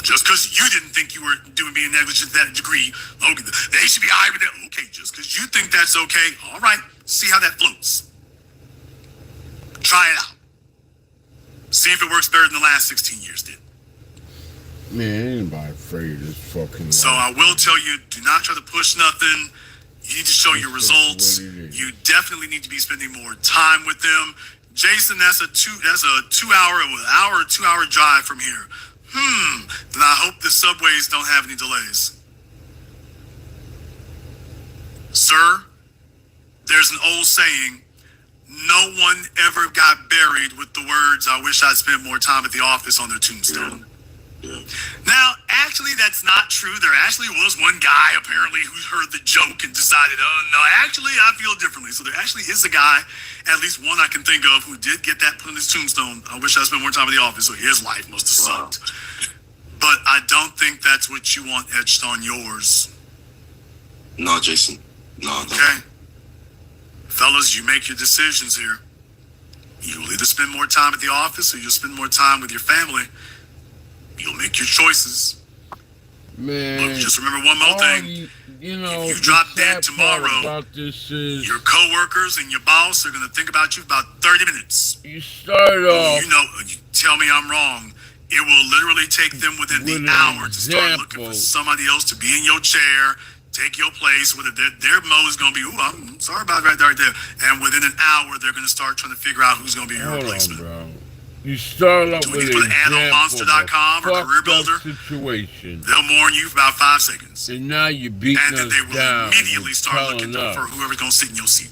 Just because you didn't think you were being negligent to that degree, okay, they should be high with that. Okay, just because you think that's okay, all right, see how that floats. Try it out. See if it works better than the last 16 years did. Man, anybody afraid of this fucking So life, I will tell you, do not try to push nothing. You need to show your results. You definitely need to be spending more time with them. Jason, that's a 2 hour or 2 hour drive from here. Then I hope the subways don't have any delays. Sir, there's an old saying, no one ever got buried with the words, I wish I'd spent more time at the office on their tombstone. Yeah. Now, actually, that's not true. There actually was one guy, apparently, who heard the joke and decided, oh, no, actually, I feel differently. So there actually is a guy, at least one I can think of, who did get that put on his tombstone. I wish I spent more time at the office, so his life must have sucked. But I don't think that's what you want etched on yours. No, Jason. No. Okay? Fellas, you make your decisions here. You'll either spend more time at the office or you'll spend more time with your family. You'll make your choices. man. But just remember one more thing. You know, if you drop dead part tomorrow, about this is your coworkers and your boss are going to think about you for about 30 minutes. you start off. You know, you tell me I'm wrong. It will literally take them within With the an hour to start looking example. for somebody else to be in your chair, take your place. Whether their mode is going to be, ooh, I'm sorry about that right there. And within an hour, they're going to start trying to figure out who's going to be your Hold on, replacement. bro. You start off Do with you an put an ad on example Monster.com of or a Career fucked up Builder? situation, They'll mourn you for about 5 seconds. and now you're beating And then us they will down immediately with start looking telling for us whoever's going to sit in your seat.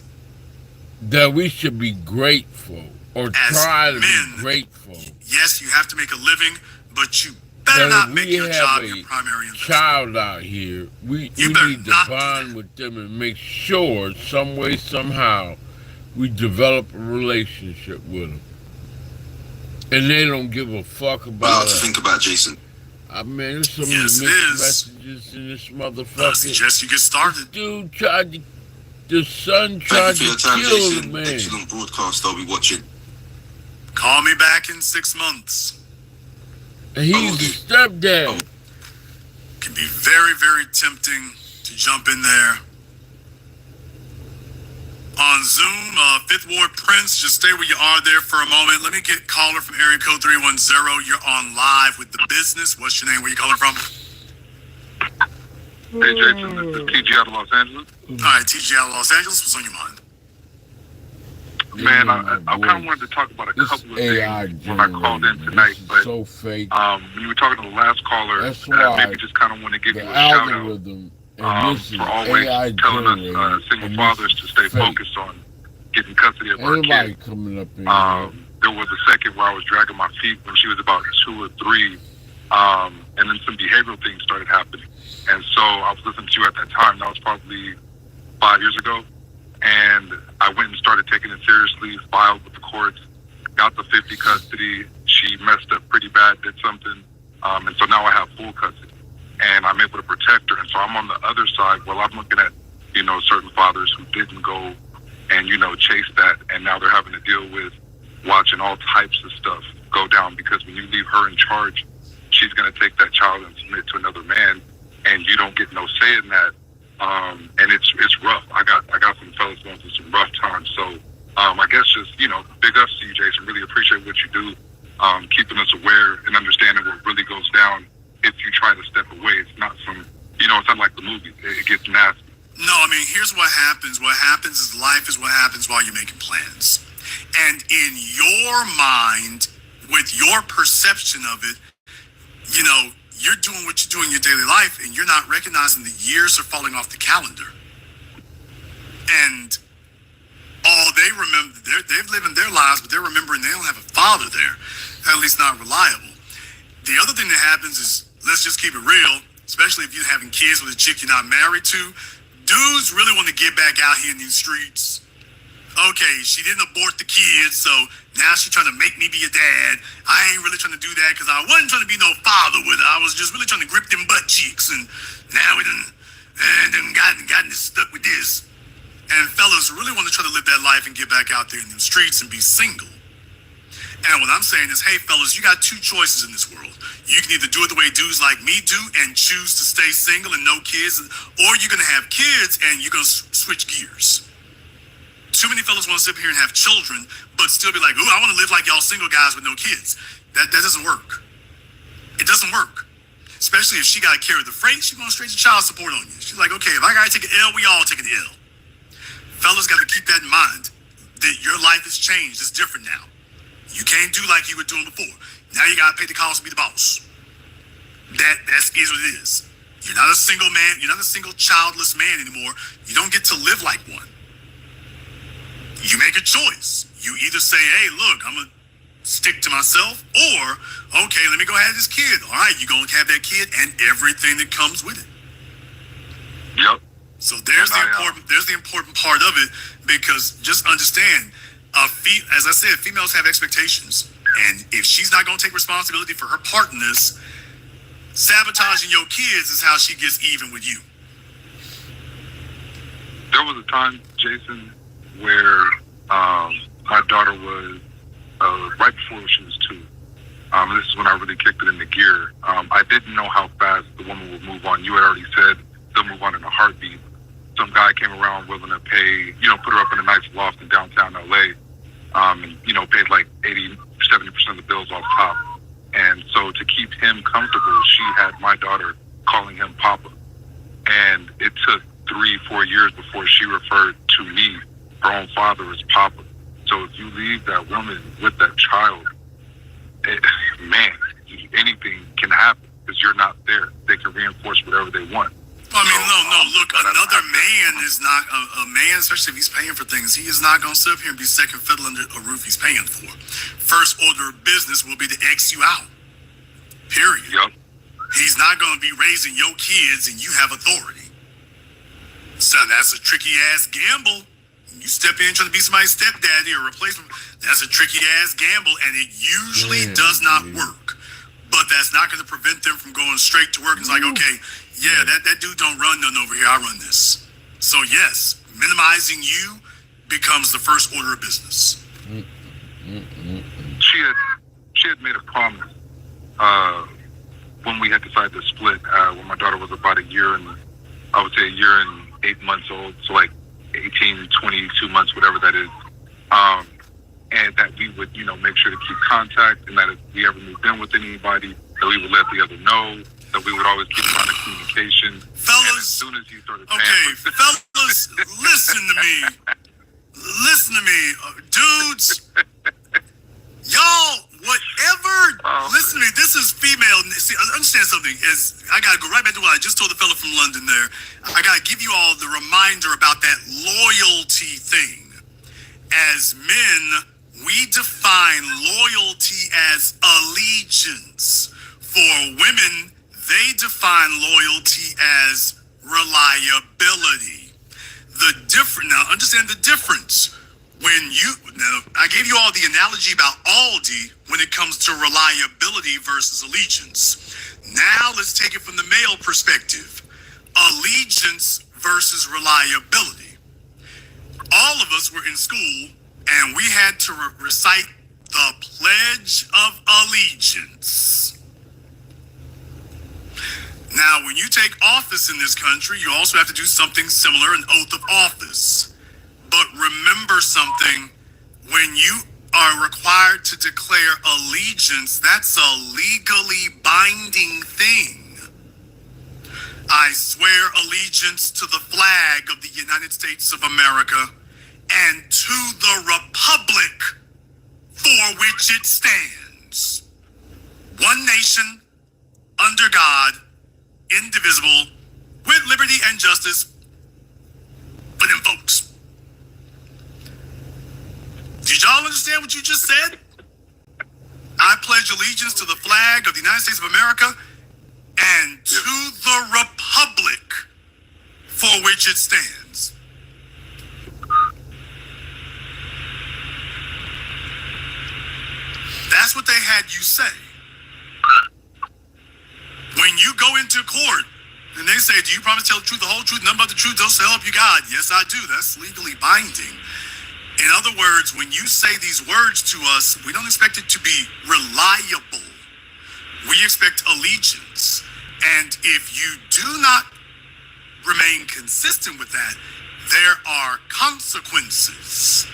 that we should be grateful or As try to men, be grateful Yes, you have to make a living, but you better that not if make we your have job a your primary investment. child out here, we You better need to not do bond that. with them and make sure some way, somehow, we develop a relationship with them. And they don't give a fuck A lot about to us. think about, Jason. I mean, there's so Yes, many it mixed is. messages in this I motherfucker. suggest you get started. Dude tried to, the son Thank tried you for your to time, kill the Jason. man. Excellent broadcast. I'll be watching. Call me back in 6 months. And he's the stepdad. Can be very, very tempting to jump in there. On Zoom, Fifth Ward Prince, just stay where you are there for a moment. Let me get caller from area code 310. You're on live with the business. What's your name? Where you calling from? Hey, Jason, this is TG out of Los Angeles. All right, TG out of Los Angeles. What's on your mind? Man, I kind of wanted to talk about a This couple of AI things when I called in generated, tonight, this is but so fake. when you were talking to the last caller, That's why maybe just kind of want to give The you a shout out algorithm and this is for always AI telling us generated, single and fathers this to stay is fake. focused on getting custody of our Anybody kids. coming up in There was a second where I was dragging my feet when she was about 2 or 3, and then some behavioral things started happening. And so I was listening to you at that time. That was probably 5 years ago. And I went and started taking it seriously, filed with the courts, got the 50 custody. She messed up pretty bad, did something. And so now I have full custody. And I'm able to protect her. And so I'm on the other side. Well, I'm looking at, certain fathers who didn't go and, chase that. And now they're having to deal with watching all types of stuff go down, because when you leave her in charge, she's going to take that child and submit to another man, and you don't get no say in that. And it's rough. I got some fellas going through some rough times. So I guess just, big ups to you, Jason. Really appreciate what you do, keeping us aware and understanding what really goes down if you try to step away. It's not it's not like the movie. It gets nasty. No, I mean, here's what happens. What happens is life is what happens while you're making plans. And in your mind, with your perception of it, you're doing what you do in your daily life, and you're not recognizing the years are falling off the calendar. And all they remember, they're living their lives, but they're remembering they don't have a father there, at least not reliable. The other thing that happens is, let's just keep it real, especially if you're having kids with a chick you're not married to. Dudes really want to get back out here in these streets. Okay, she didn't abort the kids, so now she's trying to make me be a dad. I ain't really trying to do that because I wasn't trying to be no father with her. I was just really trying to grip them butt cheeks, and now we done gotten stuck with this. And fellas really want to try to live that life and get back out there in them streets and be single. And what I'm saying is, hey fellas, you got two choices in this world. You can either do it the way dudes like me do and choose to stay single and no kids, or you're gonna have kids and you're gonna switch gears. Too many fellas want to sit here and have children, but still be like, ooh, I want to live like y'all single guys with no kids. That doesn't work. It doesn't work. Especially if she got to carry the freight, she's going straight to child support on you. She's like, okay, if I got to take an L, we all take an L. Fellas got to keep that in mind, that your life has changed. It's different now. You can't do like you were doing before. Now you got to pay the cost to be the boss. That is what it is. You're not a single man. You're not a single childless man anymore. You don't get to live like one. You make a choice. You either say, hey, look, I'm going to stick to myself, or, okay, let me go have this kid. All right, you're going to have that kid and everything that comes with it. Yep. So there's the important part of it, because just understand, as I said, females have expectations. And if she's not going to take responsibility for her part in this, sabotaging your kids is how she gets even with you. There was a time, Jason, where my daughter was right before she was 2. This is when I really kicked it into gear. I didn't know how fast the woman would move on. You had already said they'll move on in a heartbeat. Some guy came around willing to pay, put her up in a nice loft in downtown LA, and, paid like 80, 70% of the bills off top. And so to keep him comfortable, she had my daughter calling him Papa. And it took 3-4 years before she referred to me, her own father, as Papa. So if you leave that woman with that child, anything can happen because you're not there. They can reinforce whatever they want. I mean, look, another man is not, a man, especially if he's paying for things, he is not going to sit up here and be second fiddle under a roof he's paying for. First order of business will be to X you out. Period. Yep. He's not going to be raising your kids and you have authority. Son, that's a tricky-ass gamble. You step in trying to be somebody's stepdaddy or replacement, that's a tricky-ass gamble, and it usually does not work. But that's not going to prevent them from going straight to work. It's like, okay, yeah, that dude don't run nothing over here. I run this. So yes, minimizing you becomes the first order of business. She had made a promise when we had decided to split. When my daughter was about a year and 8 months old, so like 18, 22 months, whatever that is. And that we would, make sure to keep contact, and that if we ever moved in with anybody, that we would let the other know, that we would always keep line of communication. Fellas, and as soon as he started fellas, listen to me. Listen to me. Dudes, y'all, whatever, listen to me. This is female. See, understand something. I got to go right back to what I just told the fella from London there. I got to give you all the reminder about that loyalty thing. As men, we define loyalty as allegiance. For women, they define loyalty as reliability. Now understand the difference. I gave you all the analogy about Aldi when it comes to reliability versus allegiance. Now let's take it from the male perspective. Allegiance versus reliability. All of us were in school and we had to recite the Pledge of Allegiance. Now, when you take office in this country, you also have to do something similar, an oath of office. But remember something, when you are required to declare allegiance, that's a legally binding thing. I swear allegiance to the flag of the United States of America and to the republic for which it stands. One nation, under God, indivisible, with liberty and justice for them folks. Did y'all understand what you just said? I pledge allegiance to the flag of the United States of America and to the republic for which it stands. That's what they had you say. When you go into court and they say, do you promise to tell the truth, the whole truth, nothing but the truth, so help you God? Yes, I do. That's legally binding. In other words, when you say these words to us, we don't expect it to be reliable. We expect allegiance. And if you do not remain consistent with that, there are consequences.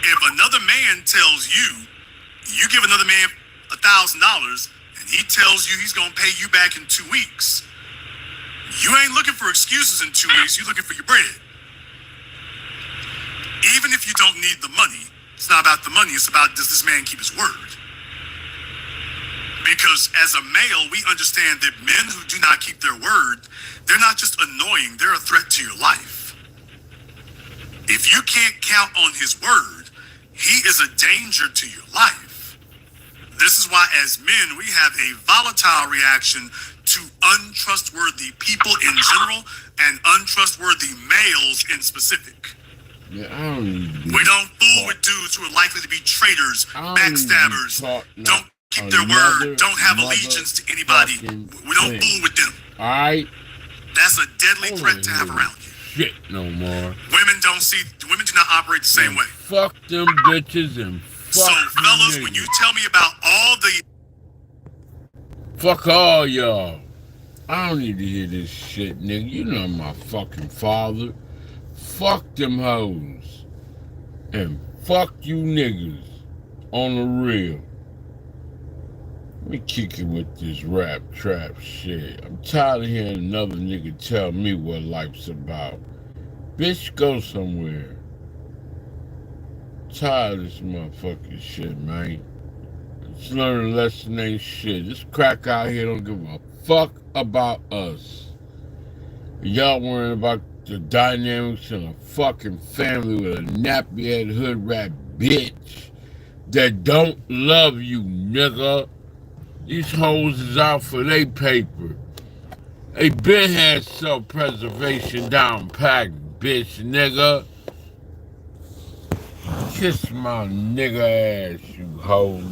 If another man tells you, you give another man $1,000 and he tells you he's going to pay you back in 2 weeks, you ain't looking for excuses in 2 weeks, you're looking for your bread. Even if you don't need the money, it's not about the money, it's about, does this man keep his word? Because as a male, we understand that men who do not keep their word, they're not just annoying, they're a threat to your life. If you can't count on his word, he is a danger to your life. This is why as men, we have a volatile reaction to untrustworthy people in general and untrustworthy males in specific. Yeah, I don't need we don't fool with dudes who are likely to be traitors, backstabbers, don't keep their word, don't have allegiance to anybody. We don't fool with them. Alright? That's a deadly threat to have around you. Shit no more. Women do not operate the same way. Fuck them bitches and fuck so fellas, niggas. When you tell me about all the fuck all y'all. I don't need to hear this shit, nigga. You know my fucking father. Fuck them hoes. And fuck you niggas. On the real. Let me kick it with this rap trap shit. I'm tired of hearing another nigga tell me what life's about. Bitch, go somewhere. Tired of this motherfucking shit, man. Just learn a lesson ain't shit. This crack out here don't give a fuck about us. Y'all worrying about the dynamics in a fucking family with a nappy-head hood rat bitch that don't love you, nigga. These hoes is out for they paper. They been had self-preservation down packed, bitch, nigga. Kiss my nigga ass, you hoes.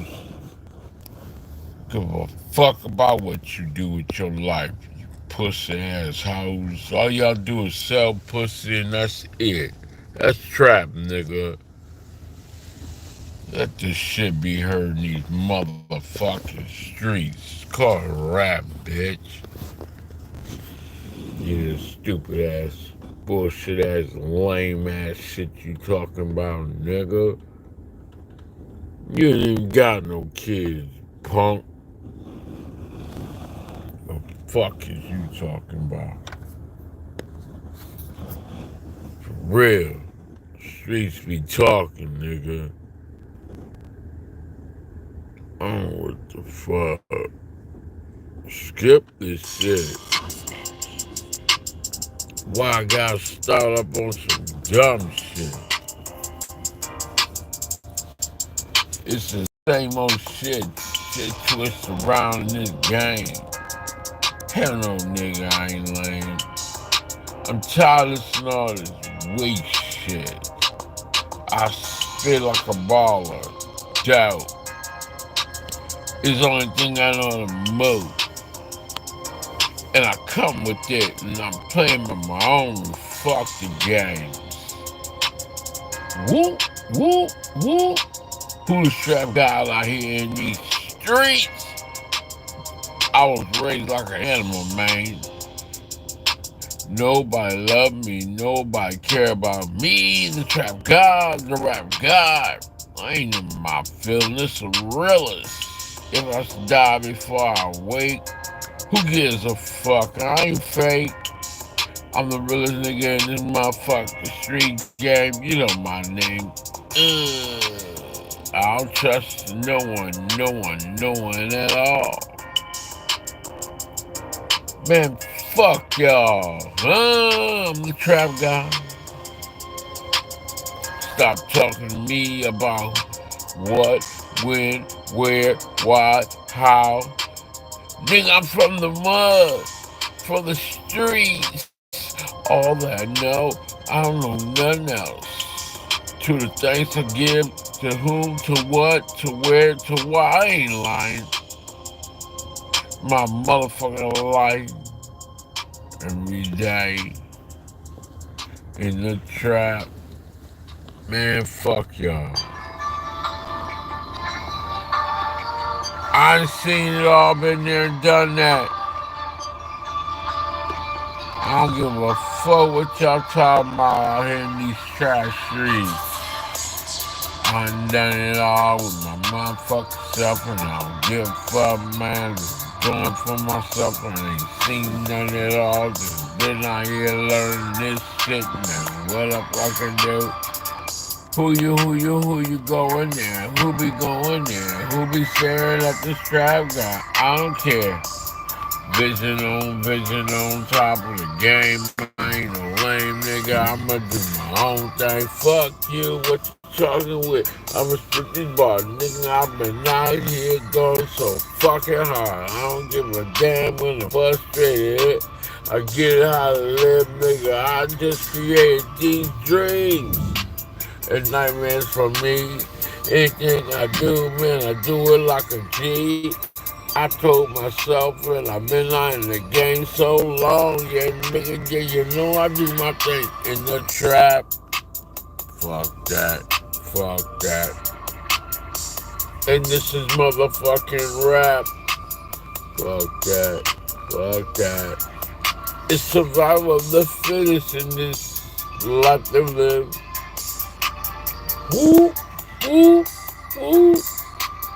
Give a fuck about what you do with your life, you pussy ass hoes. All y'all do is sell pussy and that's it. That's trap, nigga. Let this shit be heard in these motherfucking streets. Call it rap, bitch. You stupid ass, bullshit ass, lame ass shit you talking about, nigga. You ain't even got no kids, punk. The fuck is you talking about? For real. Streets be talking, nigga. Oh, what the fuck? Skip this shit. Why I gotta start up on some dumb shit? It's the same old shit. Shit twists around in this game. Hell no, nigga, I ain't lame. I'm tired of listening to all this weak shit. I spit like a baller. Doubt. It's the only thing I know to move. And I come with it, and I'm playing by my own fucking games. Whoop, whoop, whoop. Who the strap guy out here in these streets? I was raised like an animal, man. Nobody loved me, nobody cared about me, the trap god, the rap god. I ain't in my feeling, it's the realest. If I die before I wake, who gives a fuck? I ain't fake. I'm the realest nigga in this motherfucking street game. You know my name. I don't trust no one at all. Man, fuck y'all. I'm the trap guy. stop talking to me about what, when, where, why, how. Nigga, I'm from the mud, from the streets. All that I know, I don't know nothing else. To the thanks I give, to whom, to what, to where, to why. I ain't lying. My motherfucking life every day in the trap. Man, fuck y'all. I seen it all, been there and done that. I don't give a fuck what y'all talking about out here in these trash streets. I done it all with my motherfucking self, and I don't give a fuck, man. Just doing for myself, and I ain't seen none of it all. Just been out here learning this shit, man. What I fucking do? Who you going there? Who be going there? Who be staring at the strap guy? I don't care. Vision on top of the game. I ain't no lame nigga. I'ma do my own thing. Fuck you, what you talking with? I'm a strictly bar. Nigga, I've been out here going so fucking hard. I don't give a damn when I'm frustrated. I get how to live, nigga. I just created these dreams and nightmares for me. Anything I do, man, I do it like a G. I told myself, and I've been out in the game so long, yeah, nigga, yeah, you know I do my thing in the trap. Fuck that. And this is motherfucking rap. Fuck that. It's survival of the fittest in this life they live. Woo.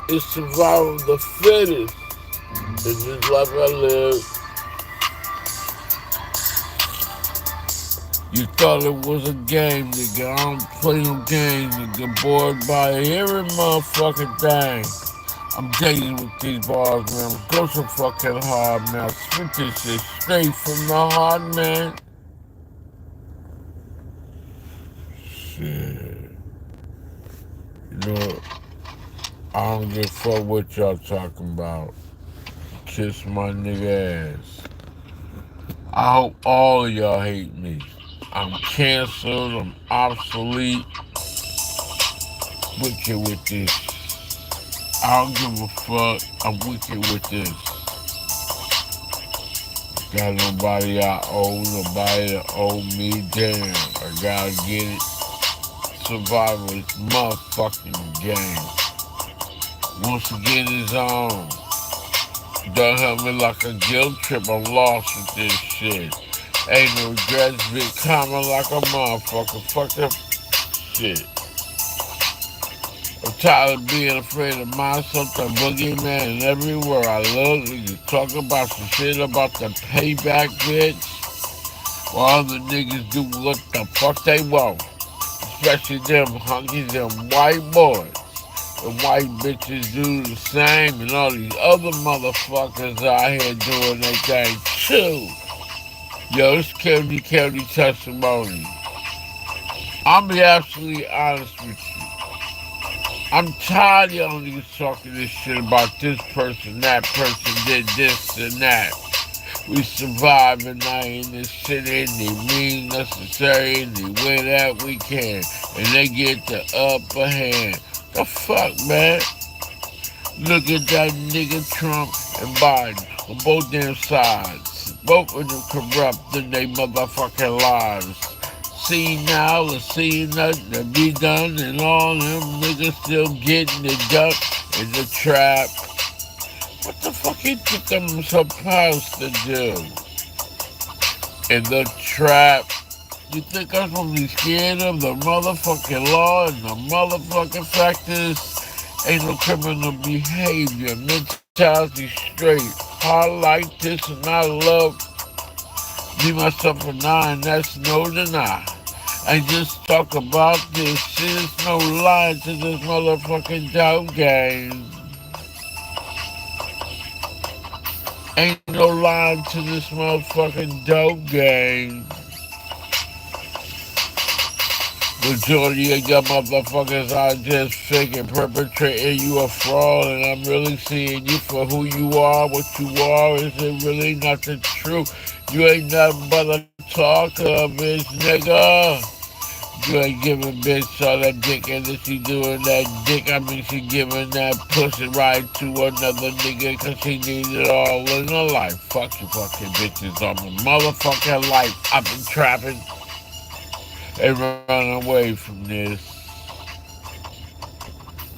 It's survival of the fittest in this life I live. You thought it was a game, nigga. I don't play no games, nigga. Bored by every motherfucking thing. I'm dating with these bars, man. I'm going so fucking hard, man. I spit this shit straight from the heart, man. Shit. You know, I don't give a fuck what y'all talking about. Kiss my nigga ass. I hope all of y'all hate me. I'm canceled, I'm obsolete. Wicked with this. I don't give a fuck. I'm wicked with this. Got nobody I owe, nobody that owe me. Damn, I gotta get it. Survival is motherfucking game. Once again, it's on. Don't help me like a guilt trip. I'm lost with this shit. Ain't no regrets. Big comma like a motherfucker. Fuck that shit. I'm tired of being afraid of myself, the boogeyman, and everywhere I look, you talk about some shit about the payback, bitch. While other niggas do what the fuck they want. Especially them hunkies, them white boys. The white bitches do the same, and all these other motherfuckers out here doing their thing too. Yo, this Kod Testimonies. I'll be absolutely honest with you. I'm tired of y'all niggas talking this shit about this person, that person did this and that. We surviving now in this shit any means necessary any way that we can. And they get the upper hand. The fuck, man? Look at that nigga Trump and Biden on both damn sides. Both of them corrupting their motherfucking lives. See now, or see nothing to be done, and all them niggas still getting it done in the trap. What the fuck you think I'm supposed to do? In the trap. You think I'm supposed to be scared of the motherfucking law and the motherfucking fact is ain't no criminal behavior, mentality straight. I like this and I love me, myself, and I, and that's no deny. I just talk about this shit, there's no lie to this motherfucking dope game. Ain't no lie to this motherfucking dope game. Majority of your motherfuckers are just faking, perpetrating you a fraud, and I'm really seeing you for who you are. What you are is it really nothing true. You ain't nothing but a talker, bitch, nigga. You ain't giving bitch all that dick, and if she doing that dick, I mean she giving that pussy right to another nigga, cause she needs it all in her life. Fuck you fucking bitches on my motherfucking life. I've been trapping and running away from this.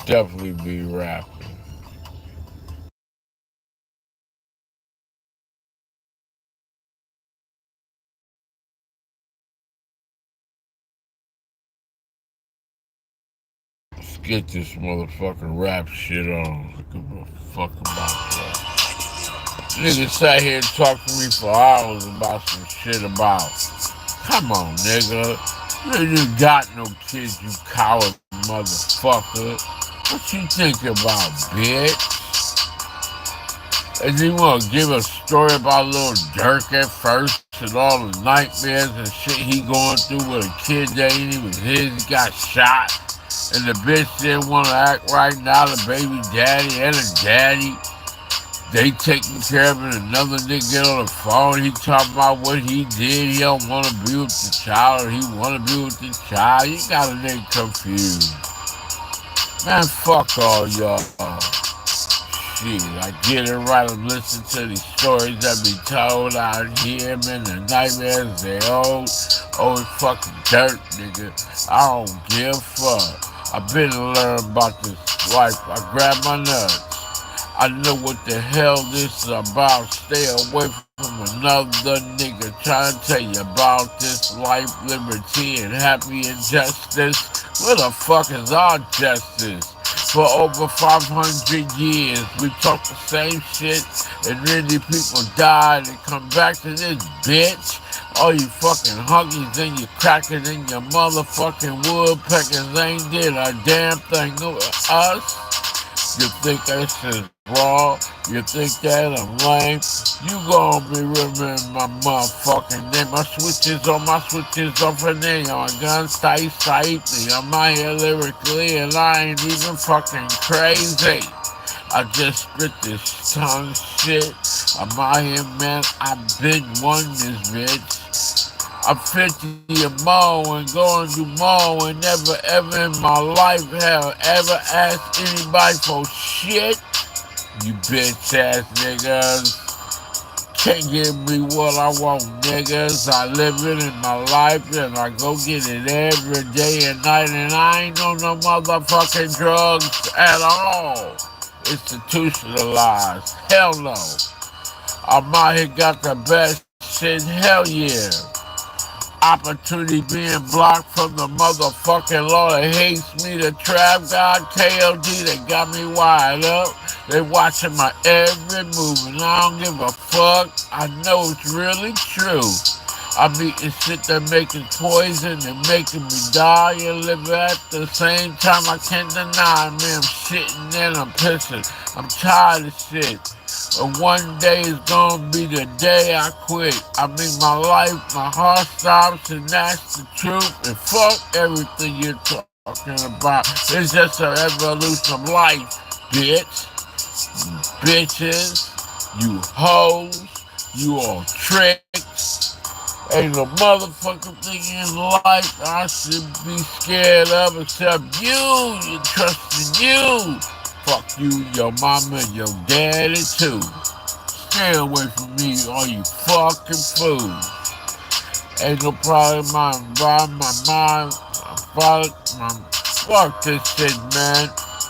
Definitely be rapping. Let's get this motherfucking rap shit on. I give a fuck about that. Nigga sat here and talked to me for hours about some shit about. Come on, nigga. You ain't got no kids, you coward motherfucker. What you think about, bitch? And you want to give a story about little Dirk at first and all the nightmares and shit he going through with a kid that ain't even his, he got shot. And the bitch didn't want to act right now, the baby daddy and the daddy. They taking care of it, another nigga get on the phone, he talking about what he did, he don't want to be with the child, or he want to be with the child. You got a nigga confused. Man, fuck all y'all. Shit, I get it right, I'm listening to these stories that be told out here, man, the nightmares they old fucking dirt, nigga. I don't give a fuck. I've been learning about this life. I grab my nuts. I know what the hell this is about. Stay away from another nigga trying to tell you about this life, liberty, and happy injustice. Where the fuck is our justice? For over 500 years, we talk the same shit, and then the people die and come back to this bitch. All you fucking huggies and you crackers and your motherfucking woodpeckers ain't did a damn thing to us. You think that shit's raw? You think that I'm lame? You gon' be remembering my motherfucking name. My switches off and they on guns tight. I'm out here lyrically and I ain't even fucking crazy. I just spit this tongue shit. I'm out here, man. I've been one this bitch. I'm 50 and more and going to more and never ever in my life have ever asked anybody for shit. You bitch ass niggas can't give me what I want, niggas. I live it in my life and I go get it every day and night, and I ain't on no motherfucking drugs at all. Institutionalized. Hell no. I'm out here got the best shit. Hell yeah. Opportunity being blocked from the motherfucking law that hates me, the trap god KLD, they got me wired up. They watching my every move and I don't give a fuck. I know it's really true. I'm eating shit that making poison and making me die and live at the same time. I can't deny me. I'm shitting and I'm pissing. I'm tired of shit. And one day is gonna be the day I quit. I mean my life, my heart stops, and that's the truth. And fuck everything you're talking about. It's just an evolution of life, bitch. You bitches, you hoes, you all tricks. Ain't no motherfucking thing in life I should be scared of except you. You trust in you. Fuck you, your mama, and your daddy too. Stay away from me, all you fucking fools. Ain't no problem in my mind, fuck this shit, man.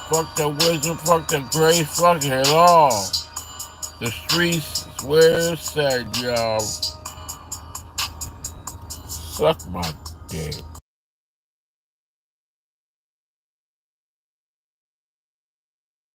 Fuck the wisdom, fuck the grace, fuck it all. The streets is where it's at, y'all. Suck my dick.